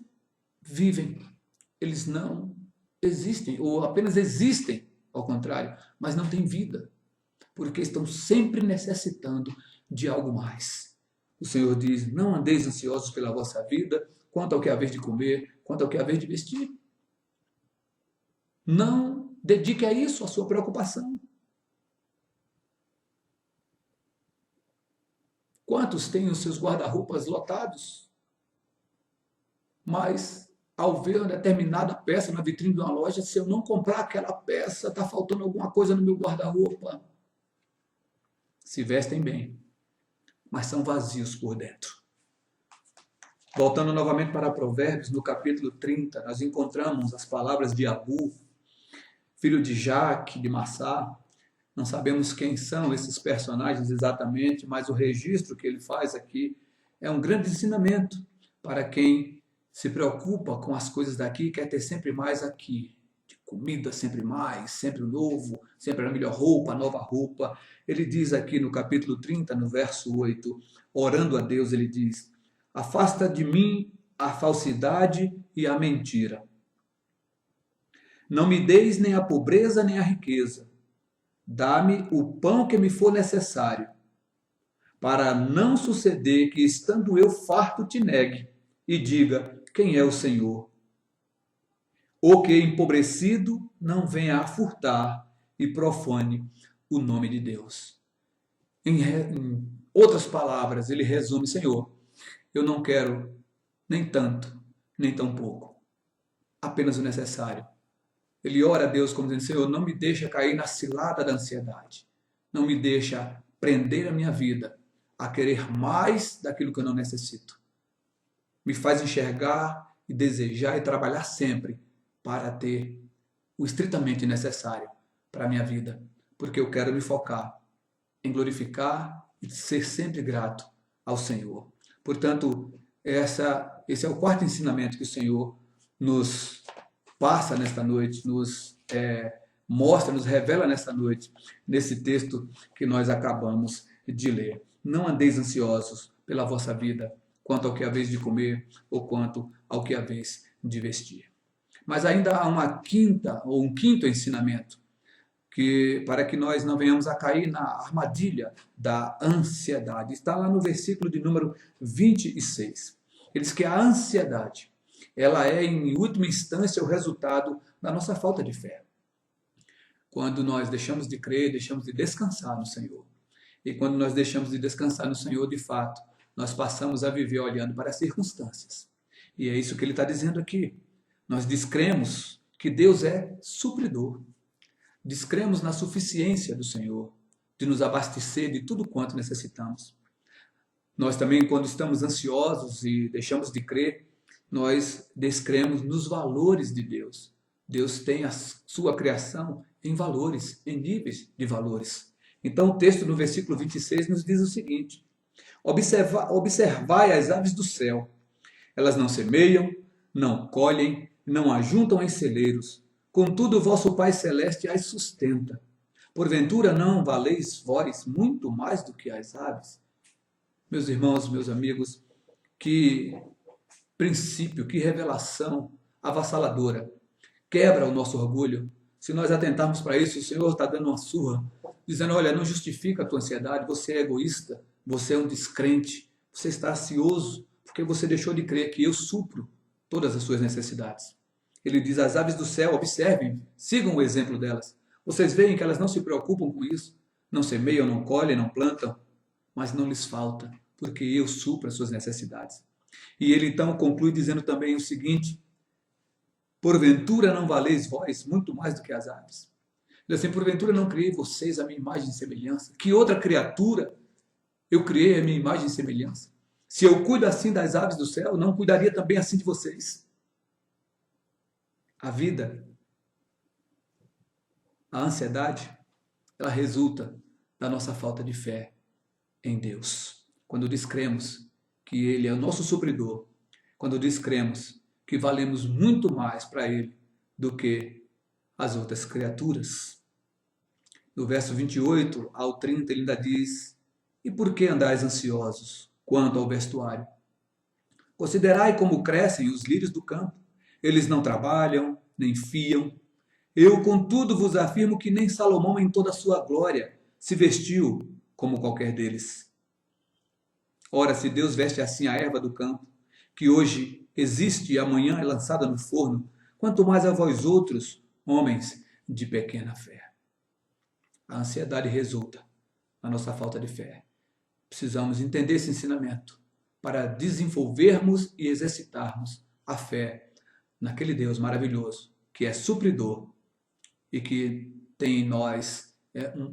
vivem, eles não existem, ou apenas existem, ao contrário, mas não têm vida, porque estão sempre necessitando de algo mais. O Senhor diz, não andeis ansiosos pela vossa vida, quanto ao que haver de comer, quanto ao que haver de vestir. Não dedique a isso a sua preocupação. Quantos têm os seus guarda-roupas lotados? Mas, ao ver uma determinada peça na vitrine de uma loja, se eu não comprar aquela peça, está faltando alguma coisa no meu guarda-roupa. Se vestem bem, mas são vazios por dentro. Voltando novamente para Provérbios, no capítulo 30, nós encontramos as palavras de Agur, filho de Jaque, de Massá. Não sabemos quem são esses personagens exatamente, mas o registro que ele faz aqui é um grande ensinamento para quem se preocupa com as coisas daqui e quer ter sempre mais aqui. De comida sempre mais, sempre o novo, sempre a melhor roupa, a nova roupa. Ele diz aqui no capítulo 30, no verso 8, orando a Deus, ele diz, afasta de mim a falsidade e a mentira. Não me deis nem a pobreza nem a riqueza. Dá-me o pão que me for necessário, para não suceder que, estando eu farto, te negue e diga, quem é o Senhor? Ou que, empobrecido, não venha a furtar e profane o nome de Deus. Em outras palavras, ele resume, Senhor, eu não quero nem tanto, nem tão pouco, apenas o necessário. Ele ora a Deus como dizendo, Senhor, não me deixa cair na cilada da ansiedade. Não me deixa prender a minha vida a querer mais daquilo que eu não necessito. Me faz enxergar e desejar e trabalhar sempre para ter o estritamente necessário para a minha vida. Porque eu quero me focar em glorificar e ser sempre grato ao Senhor. Portanto, esse é o quarto ensinamento que o Senhor nos passa nesta noite, nos mostra, nos revela nesta noite, nesse texto que nós acabamos de ler. Não andeis ansiosos pela vossa vida, quanto ao que haveis de comer, ou quanto ao que haveis de vestir. Mas ainda há um quinto ensinamento, para que nós não venhamos a cair na armadilha da ansiedade. Está lá no versículo de número 26. Ele diz que a ansiedade, ela é, em última instância, o resultado da nossa falta de fé. Quando nós deixamos de crer, deixamos de descansar no Senhor. E quando nós deixamos de descansar no Senhor, de fato, nós passamos a viver olhando para as circunstâncias. E é isso que ele está dizendo aqui. Nós descremos que Deus é supridor. Descremos na suficiência do Senhor, de nos abastecer de tudo quanto necessitamos. Nós também, quando estamos ansiosos e deixamos de crer, nós descremos nos valores de Deus. Deus tem a sua criação em valores, em níveis de valores. Então o texto no versículo 26 nos diz o seguinte, observai as aves do céu, elas não semeiam, não colhem, não ajuntam em celeiros, contudo vosso Pai Celeste as sustenta. Porventura não valeis vós muito mais do que as aves? Meus irmãos, meus amigos, que princípio, que revelação avassaladora. Quebra o nosso orgulho. Se nós atentarmos para isso, o Senhor está dando uma surra, dizendo, olha, não justifica a tua ansiedade, você é egoísta, você é um descrente, você está ansioso, porque você deixou de crer que eu supro todas as suas necessidades. Ele diz, as aves do céu, observem, sigam o exemplo delas. Vocês veem que elas não se preocupam com isso, não semeiam, não colhem, não plantam, mas não lhes falta, porque eu supro as suas necessidades. E ele então conclui dizendo também o seguinte, porventura não valeis vós muito mais do que as aves? Ele diz assim, porventura não criei vocês a minha imagem e semelhança? Que outra criatura eu criei a minha imagem e semelhança? Se eu cuido assim das aves do céu, não cuidaria também assim de vocês? A vida, a ansiedade, ela resulta da nossa falta de fé em Deus. Quando descremos que Ele é o nosso supridor, quando descremos que valemos muito mais para Ele do que as outras criaturas. No verso 28 ao 30 ele ainda diz, e por que andais ansiosos quanto ao vestuário? Considerai como crescem os lírios do campo. Eles não trabalham, nem fiam. Eu, contudo, vos afirmo que nem Salomão em toda a sua glória se vestiu como qualquer deles. Ora, se Deus veste assim a erva do campo, que hoje existe e amanhã é lançada no forno, quanto mais a vós outros, homens de pequena fé. A ansiedade resulta na nossa falta de fé. Precisamos entender esse ensinamento para desenvolvermos e exercitarmos a fé naquele Deus maravilhoso, que é supridor e que tem em nós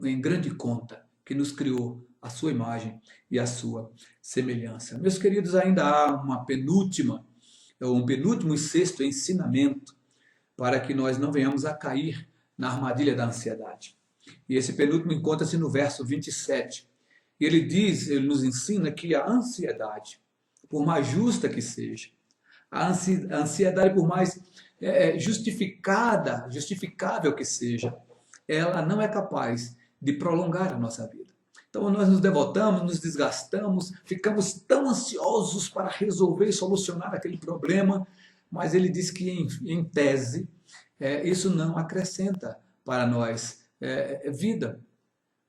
em grande conta, que nos criou a sua imagem e a sua semelhança. Meus queridos, ainda há um penúltimo e sexto ensinamento para que nós não venhamos a cair na armadilha da ansiedade. E esse penúltimo encontra-se no verso 27. Ele nos ensina que a ansiedade, por mais justa que seja, a ansiedade, por mais justificável que seja, ela não é capaz de prolongar a nossa vida. Então nós nos devotamos, nos desgastamos, ficamos tão ansiosos para resolver e solucionar aquele problema, mas ele diz que em tese isso não acrescenta para nós vida.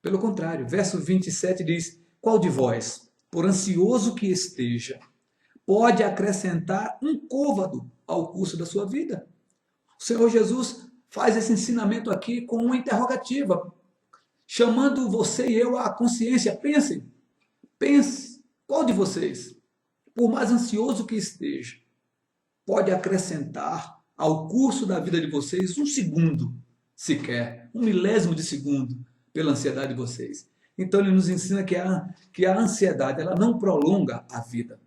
Pelo contrário, verso 27 diz, qual de vós, por ansioso que esteja, pode acrescentar um côvado ao curso da sua vida? O Senhor Jesus faz esse ensinamento aqui com uma interrogativa, chamando você e eu à consciência. Pense, qual de vocês, por mais ansioso que esteja, pode acrescentar ao curso da vida de vocês um segundo, sequer, um milésimo de segundo, pela ansiedade de vocês? Então ele nos ensina que a ansiedade ela não prolonga a vida.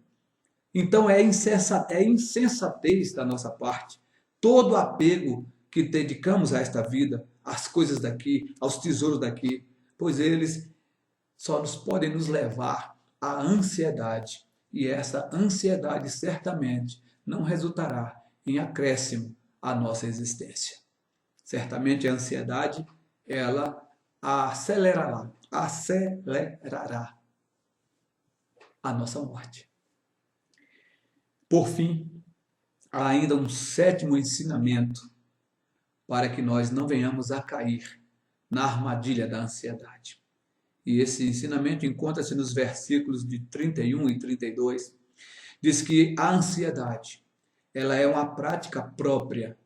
Então é insensatez da nossa parte todo apego que dedicamos a esta vida, às coisas daqui, aos tesouros daqui, pois eles só podem nos levar à ansiedade. E essa ansiedade certamente não resultará em acréscimo à nossa existência. Certamente a ansiedade, ela acelerará a nossa morte. Por fim, há ainda um sétimo ensinamento para que nós não venhamos a cair na armadilha da ansiedade. E esse ensinamento encontra-se nos versículos de 31 e 32. Diz que a ansiedade, ela é uma prática própria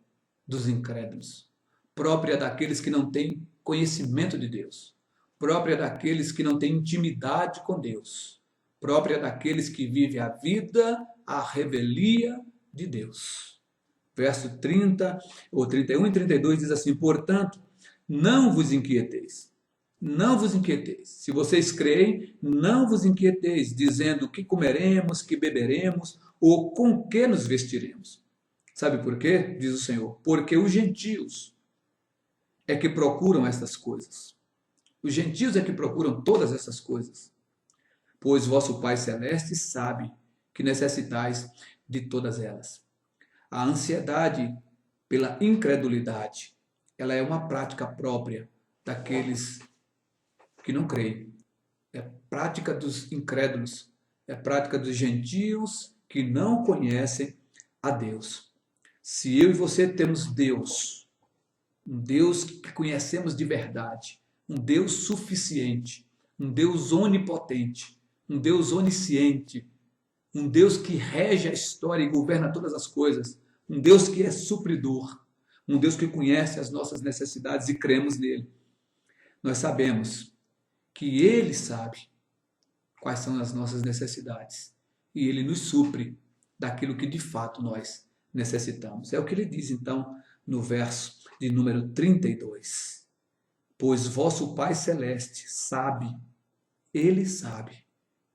dos incrédulos, própria daqueles que não têm conhecimento de Deus, própria daqueles que não têm intimidade com Deus, própria daqueles que vivem a vida à revelia de Deus. Verso 30, ou 31 e 32 diz assim, portanto, não vos inquieteis. Não vos inquieteis. Se vocês creem, não vos inquieteis, dizendo que comeremos, que beberemos, ou com que nos vestiremos. Sabe por quê? Diz o Senhor. Porque os gentios é que procuram essas coisas. Os gentios é que procuram todas essas coisas. Pois vosso Pai Celeste sabe que necessitais de todas elas. A ansiedade pela incredulidade. Ela é uma prática própria daqueles que não creem. É prática dos incrédulos, é prática dos gentios que não conhecem a Deus. Se eu e você temos Deus, um Deus que conhecemos de verdade, um Deus suficiente, um Deus onipotente, um Deus onisciente, um Deus que rege a história e governa todas as coisas, um Deus que é supridor, um Deus que conhece as nossas necessidades e cremos nele. Nós sabemos que Ele sabe quais são as nossas necessidades e Ele nos supre daquilo que de fato nós necessitamos. É o que Ele diz então no verso de número 32. Pois vosso Pai Celeste sabe, Ele sabe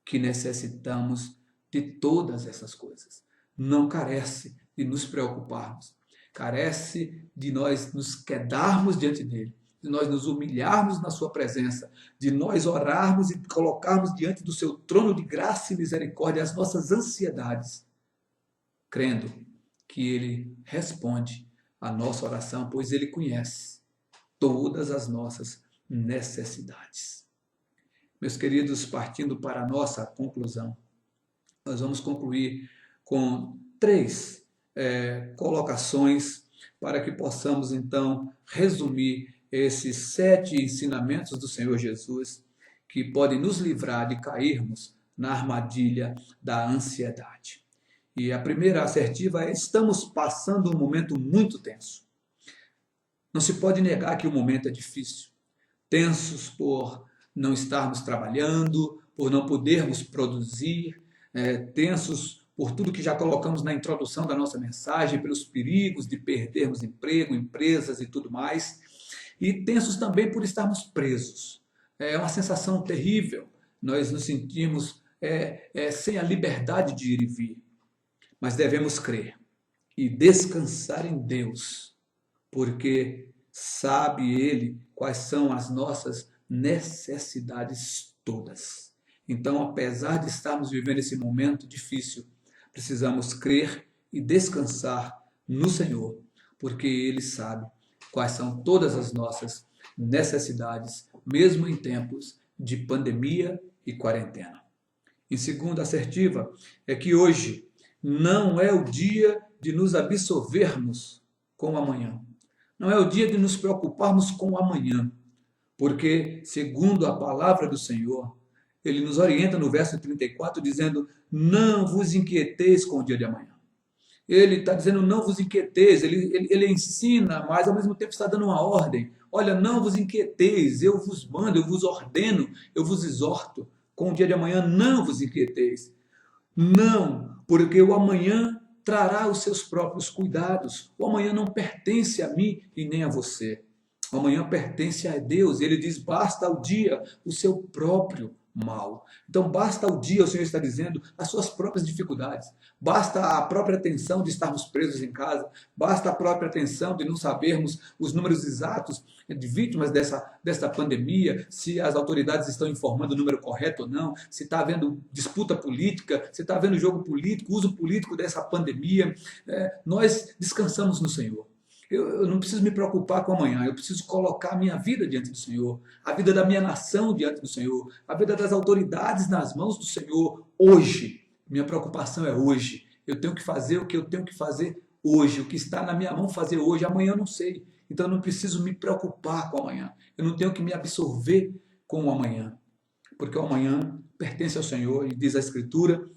que necessitamos de todas essas coisas. Não carece de nos preocuparmos, carece de nós nos quedarmos diante dele, de nós nos humilharmos na sua presença, de nós orarmos e colocarmos diante do seu trono de graça e misericórdia as nossas ansiedades, crendo que ele responde a nossa oração, pois ele conhece todas as nossas necessidades. Meus queridos, partindo para a nossa conclusão, nós vamos concluir com 3 colocações para que possamos então resumir esses 7 ensinamentos do Senhor Jesus que podem nos livrar de cairmos na armadilha da ansiedade. E a primeira assertiva é: estamos passando um momento muito tenso. Não se pode negar que o momento é difícil. Tensos por não estarmos trabalhando, por não podermos produzir, tensos por tudo que já colocamos na introdução da nossa mensagem, pelos perigos de perdermos emprego, empresas e tudo mais, e tensos também por estarmos presos. É uma sensação terrível, nós nos sentimos sem a liberdade de ir e vir, mas devemos crer e descansar em Deus, porque sabe Ele quais são as nossas necessidades todas. Então, apesar de estarmos vivendo esse momento difícil, precisamos crer e descansar no Senhor, porque Ele sabe quais são todas as nossas necessidades, mesmo em tempos de pandemia e quarentena. Em segunda assertiva, é que hoje não é o dia de nos absorvermos com o amanhã. Não é o dia de nos preocuparmos com o amanhã, porque, segundo a palavra do Senhor, Ele nos orienta no verso 34, dizendo: não vos inquieteis com o dia de amanhã. Ele está dizendo: não vos inquieteis. Ele ensina, mas ao mesmo tempo está dando uma ordem. Olha, não vos inquieteis, eu vos mando, eu vos ordeno, eu vos exorto. Com o dia de amanhã, não vos inquieteis. Não, porque o amanhã trará os seus próprios cuidados. O amanhã não pertence a mim e nem a você. O amanhã pertence a Deus. Ele diz: basta ao dia o seu próprio mal. Então basta ao dia, o Senhor está dizendo, as suas próprias dificuldades. Basta a própria tensão de estarmos presos em casa. Basta a própria tensão de não sabermos os números exatos de vítimas dessa pandemia, se as autoridades estão informando o número correto ou não, se está havendo disputa política, se está havendo jogo político, uso político dessa pandemia. Nós descansamos no Senhor. Eu não preciso me preocupar com amanhã, eu preciso colocar a minha vida diante do Senhor, a vida da minha nação diante do Senhor, a vida das autoridades nas mãos do Senhor, hoje. Minha preocupação é hoje. Eu tenho que fazer o que eu tenho que fazer hoje, o que está na minha mão fazer hoje. Amanhã eu não sei, então eu não preciso me preocupar com o amanhã. Eu não tenho que me absorver com o amanhã, porque o amanhã pertence ao Senhor, e diz a Escritura: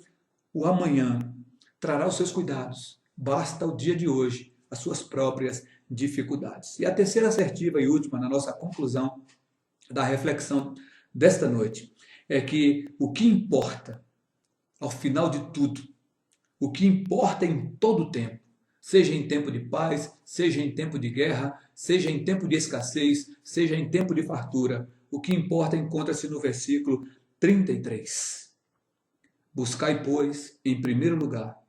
o amanhã trará os seus cuidados, basta o dia de hoje as suas próprias dificuldades. E a terceira assertiva e última, na nossa conclusão da reflexão desta noite, é que o que importa, ao final de tudo, o que importa em todo o tempo, seja em tempo de paz, seja em tempo de guerra, seja em tempo de escassez, seja em tempo de fartura, o que importa encontra-se no versículo 33. Buscai, pois, em primeiro lugar,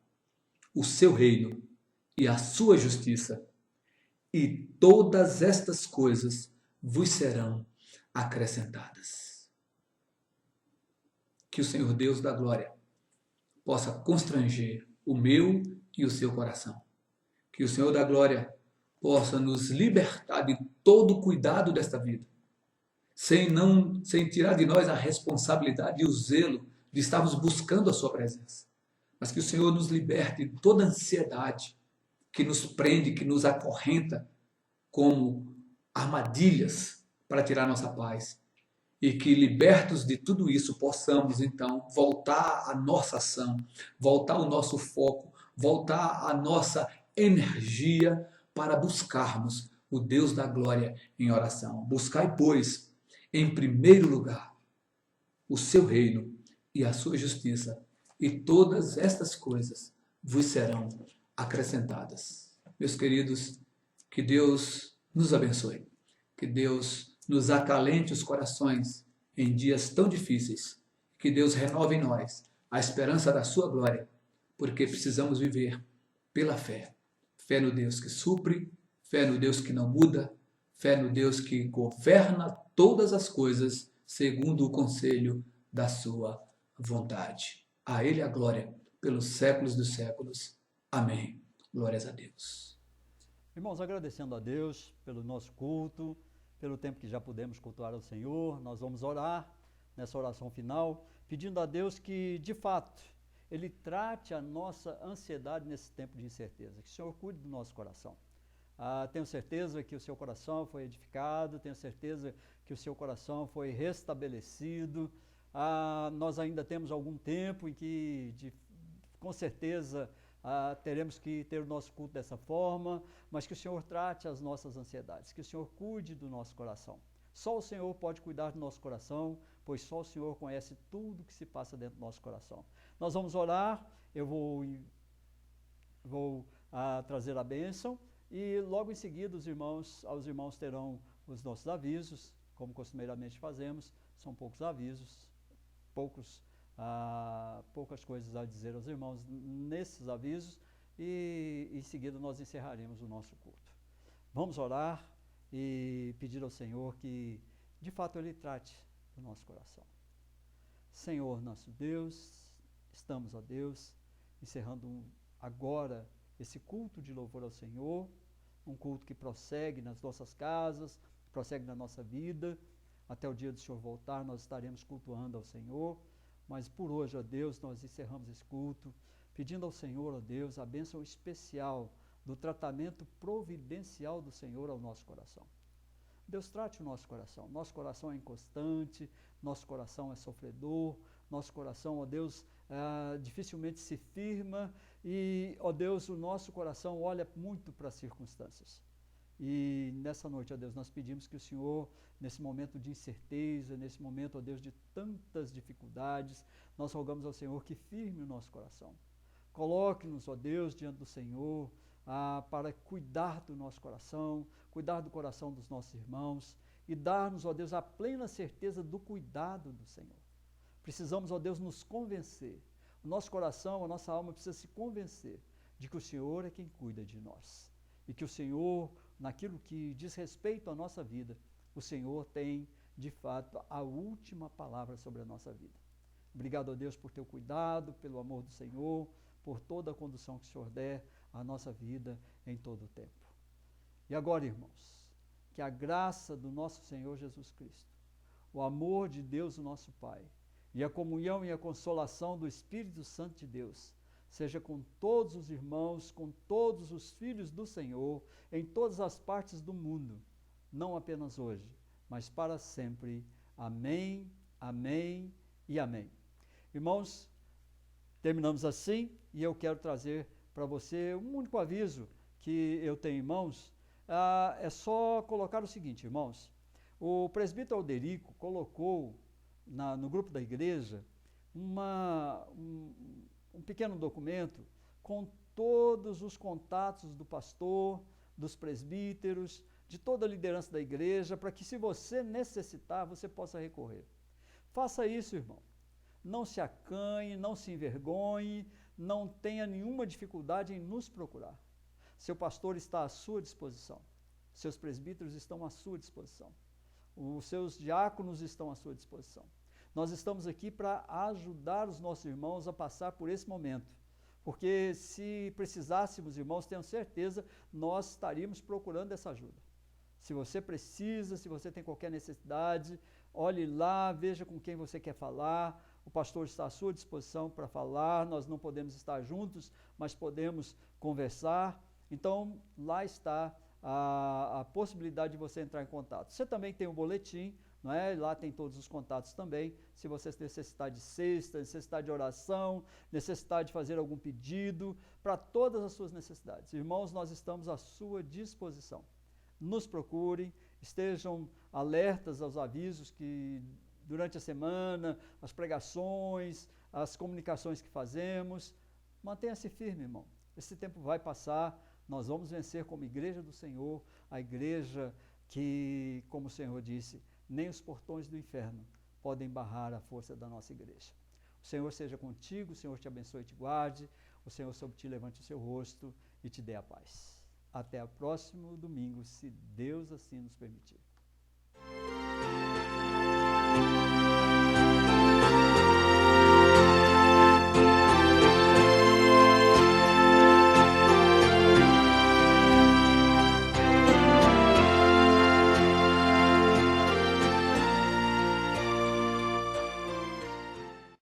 o seu reino e a sua justiça, e todas estas coisas vos serão acrescentadas. Que o Senhor Deus da glória possa constranger o meu e o seu coração. Que o Senhor da glória possa nos libertar de todo o cuidado desta vida, sem tirar de nós a responsabilidade e o zelo de estarmos buscando a sua presença. Mas que o Senhor nos liberte de toda ansiedade que nos prende, que nos acorrenta como armadilhas para tirar nossa paz. E que, libertos de tudo isso, possamos então voltar à nossa ação, voltar ao nosso foco, voltar à nossa energia para buscarmos o Deus da glória em oração. Buscai, pois, em primeiro lugar, o seu reino e a sua justiça, e todas estas coisas vos serão acrescentadas. Meus queridos, que Deus nos abençoe, que Deus nos acalente os corações em dias tão difíceis, que Deus renove em nós a esperança da sua glória, porque precisamos viver pela fé. Fé no Deus que supre, fé no Deus que não muda, fé no Deus que governa todas as coisas segundo o conselho da sua vontade. A Ele a glória pelos séculos dos séculos. Amém. Glórias a Deus. Irmãos, agradecendo a Deus pelo nosso culto, pelo tempo que já pudemos cultuar ao Senhor, nós vamos orar nessa oração final, pedindo a Deus que, de fato, Ele trate a nossa ansiedade nesse tempo de incerteza, que o Senhor cuide do nosso coração. Tenho certeza que o seu coração foi edificado, tenho certeza que o seu coração foi restabelecido. Nós ainda temos algum tempo em que, com certeza, teremos que ter o nosso culto dessa forma, mas que o Senhor trate as nossas ansiedades, que o Senhor cuide do nosso coração. Só o Senhor pode cuidar do nosso coração, pois só o Senhor conhece tudo que se passa dentro do nosso coração. Nós vamos orar, eu vou trazer a bênção, e logo em seguida os irmãos terão os nossos avisos, como costumeiramente fazemos. São poucos avisos, poucas coisas a dizer aos irmãos nesses avisos, e em seguida nós encerraremos o nosso culto. Vamos orar e pedir ao Senhor que, de fato, Ele trate o nosso coração. Senhor, nosso Deus, estamos, ó Deus, encerrando agora esse culto de louvor ao Senhor, um culto que prossegue nas nossas casas, prossegue na nossa vida. Até o dia do Senhor voltar, nós estaremos cultuando ao Senhor. Mas por hoje, ó Deus, nós encerramos esse culto, pedindo ao Senhor, ó Deus, a bênção especial do tratamento providencial do Senhor ao nosso coração. Deus, trate o nosso coração. Nosso coração é inconstante, nosso coração é sofredor, nosso coração, ó Deus, dificilmente se firma, e, ó Deus, o nosso coração olha muito para as circunstâncias. E nessa noite, ó Deus, nós pedimos que o Senhor, nesse momento de incerteza, nesse momento, ó Deus, de tantas dificuldades, nós rogamos ao Senhor que firme o nosso coração. Coloque-nos, ó Deus, diante do Senhor, para cuidar do nosso coração, cuidar do coração dos nossos irmãos e dar-nos, ó Deus, a plena certeza do cuidado do Senhor. Precisamos, ó Deus, nos convencer. O nosso coração, a nossa alma precisa se convencer de que o Senhor é quem cuida de nós. E que o Senhor, naquilo que diz respeito à nossa vida, o Senhor tem, de fato, a última palavra sobre a nossa vida. Obrigado a Deus por teu cuidado, pelo amor do Senhor, por toda a condução que o Senhor der à nossa vida em todo o tempo. E agora, irmãos, que a graça do nosso Senhor Jesus Cristo, o amor de Deus, o nosso Pai, e a comunhão e a consolação do Espírito Santo de Deus, seja com todos os irmãos, com todos os filhos do Senhor, em todas as partes do mundo, não apenas hoje, mas para sempre. Amém, amém e amém. Irmãos, terminamos assim, e eu quero trazer para você um único aviso que eu tenho em mãos. É só colocar o seguinte, irmãos: o presbítero Alderico colocou no grupo da igreja um pequeno documento com todos os contatos do pastor, dos presbíteros, de toda a liderança da igreja, para que, se você necessitar, você possa recorrer. Faça isso, irmão. Não se acanhe, não se envergonhe, não tenha nenhuma dificuldade em nos procurar. Seu pastor está à sua disposição, seus presbíteros estão à sua disposição, os seus diáconos estão à sua disposição. Nós estamos aqui para ajudar os nossos irmãos a passar por esse momento, Porque se precisássemos, irmãos, tenham certeza, nós estaríamos procurando essa ajuda. Se você precisa, se você tem qualquer necessidade, olhe lá, veja com quem você quer falar. O pastor está à sua disposição para falar. Nós não podemos estar juntos, mas podemos conversar. Então, lá está a possibilidade de você entrar em contato. Você também tem um boletim, não é? Lá tem todos os contatos também. Se você necessitar de cesta, necessitar de oração, necessitar de fazer algum pedido, para todas as suas necessidades. Irmãos, nós estamos à sua disposição. Nos procurem, estejam alertas aos avisos que durante a semana, as pregações, as comunicações que fazemos. Mantenha-se firme, irmão. Esse tempo vai passar, nós vamos vencer como igreja do Senhor, a igreja que, como o Senhor disse, nem os portões do inferno podem barrar a força da nossa igreja. O Senhor seja contigo, o Senhor te abençoe e te guarde, o Senhor sobre ti levante o seu rosto e te dê a paz. Até o próximo domingo, se Deus assim nos permitir.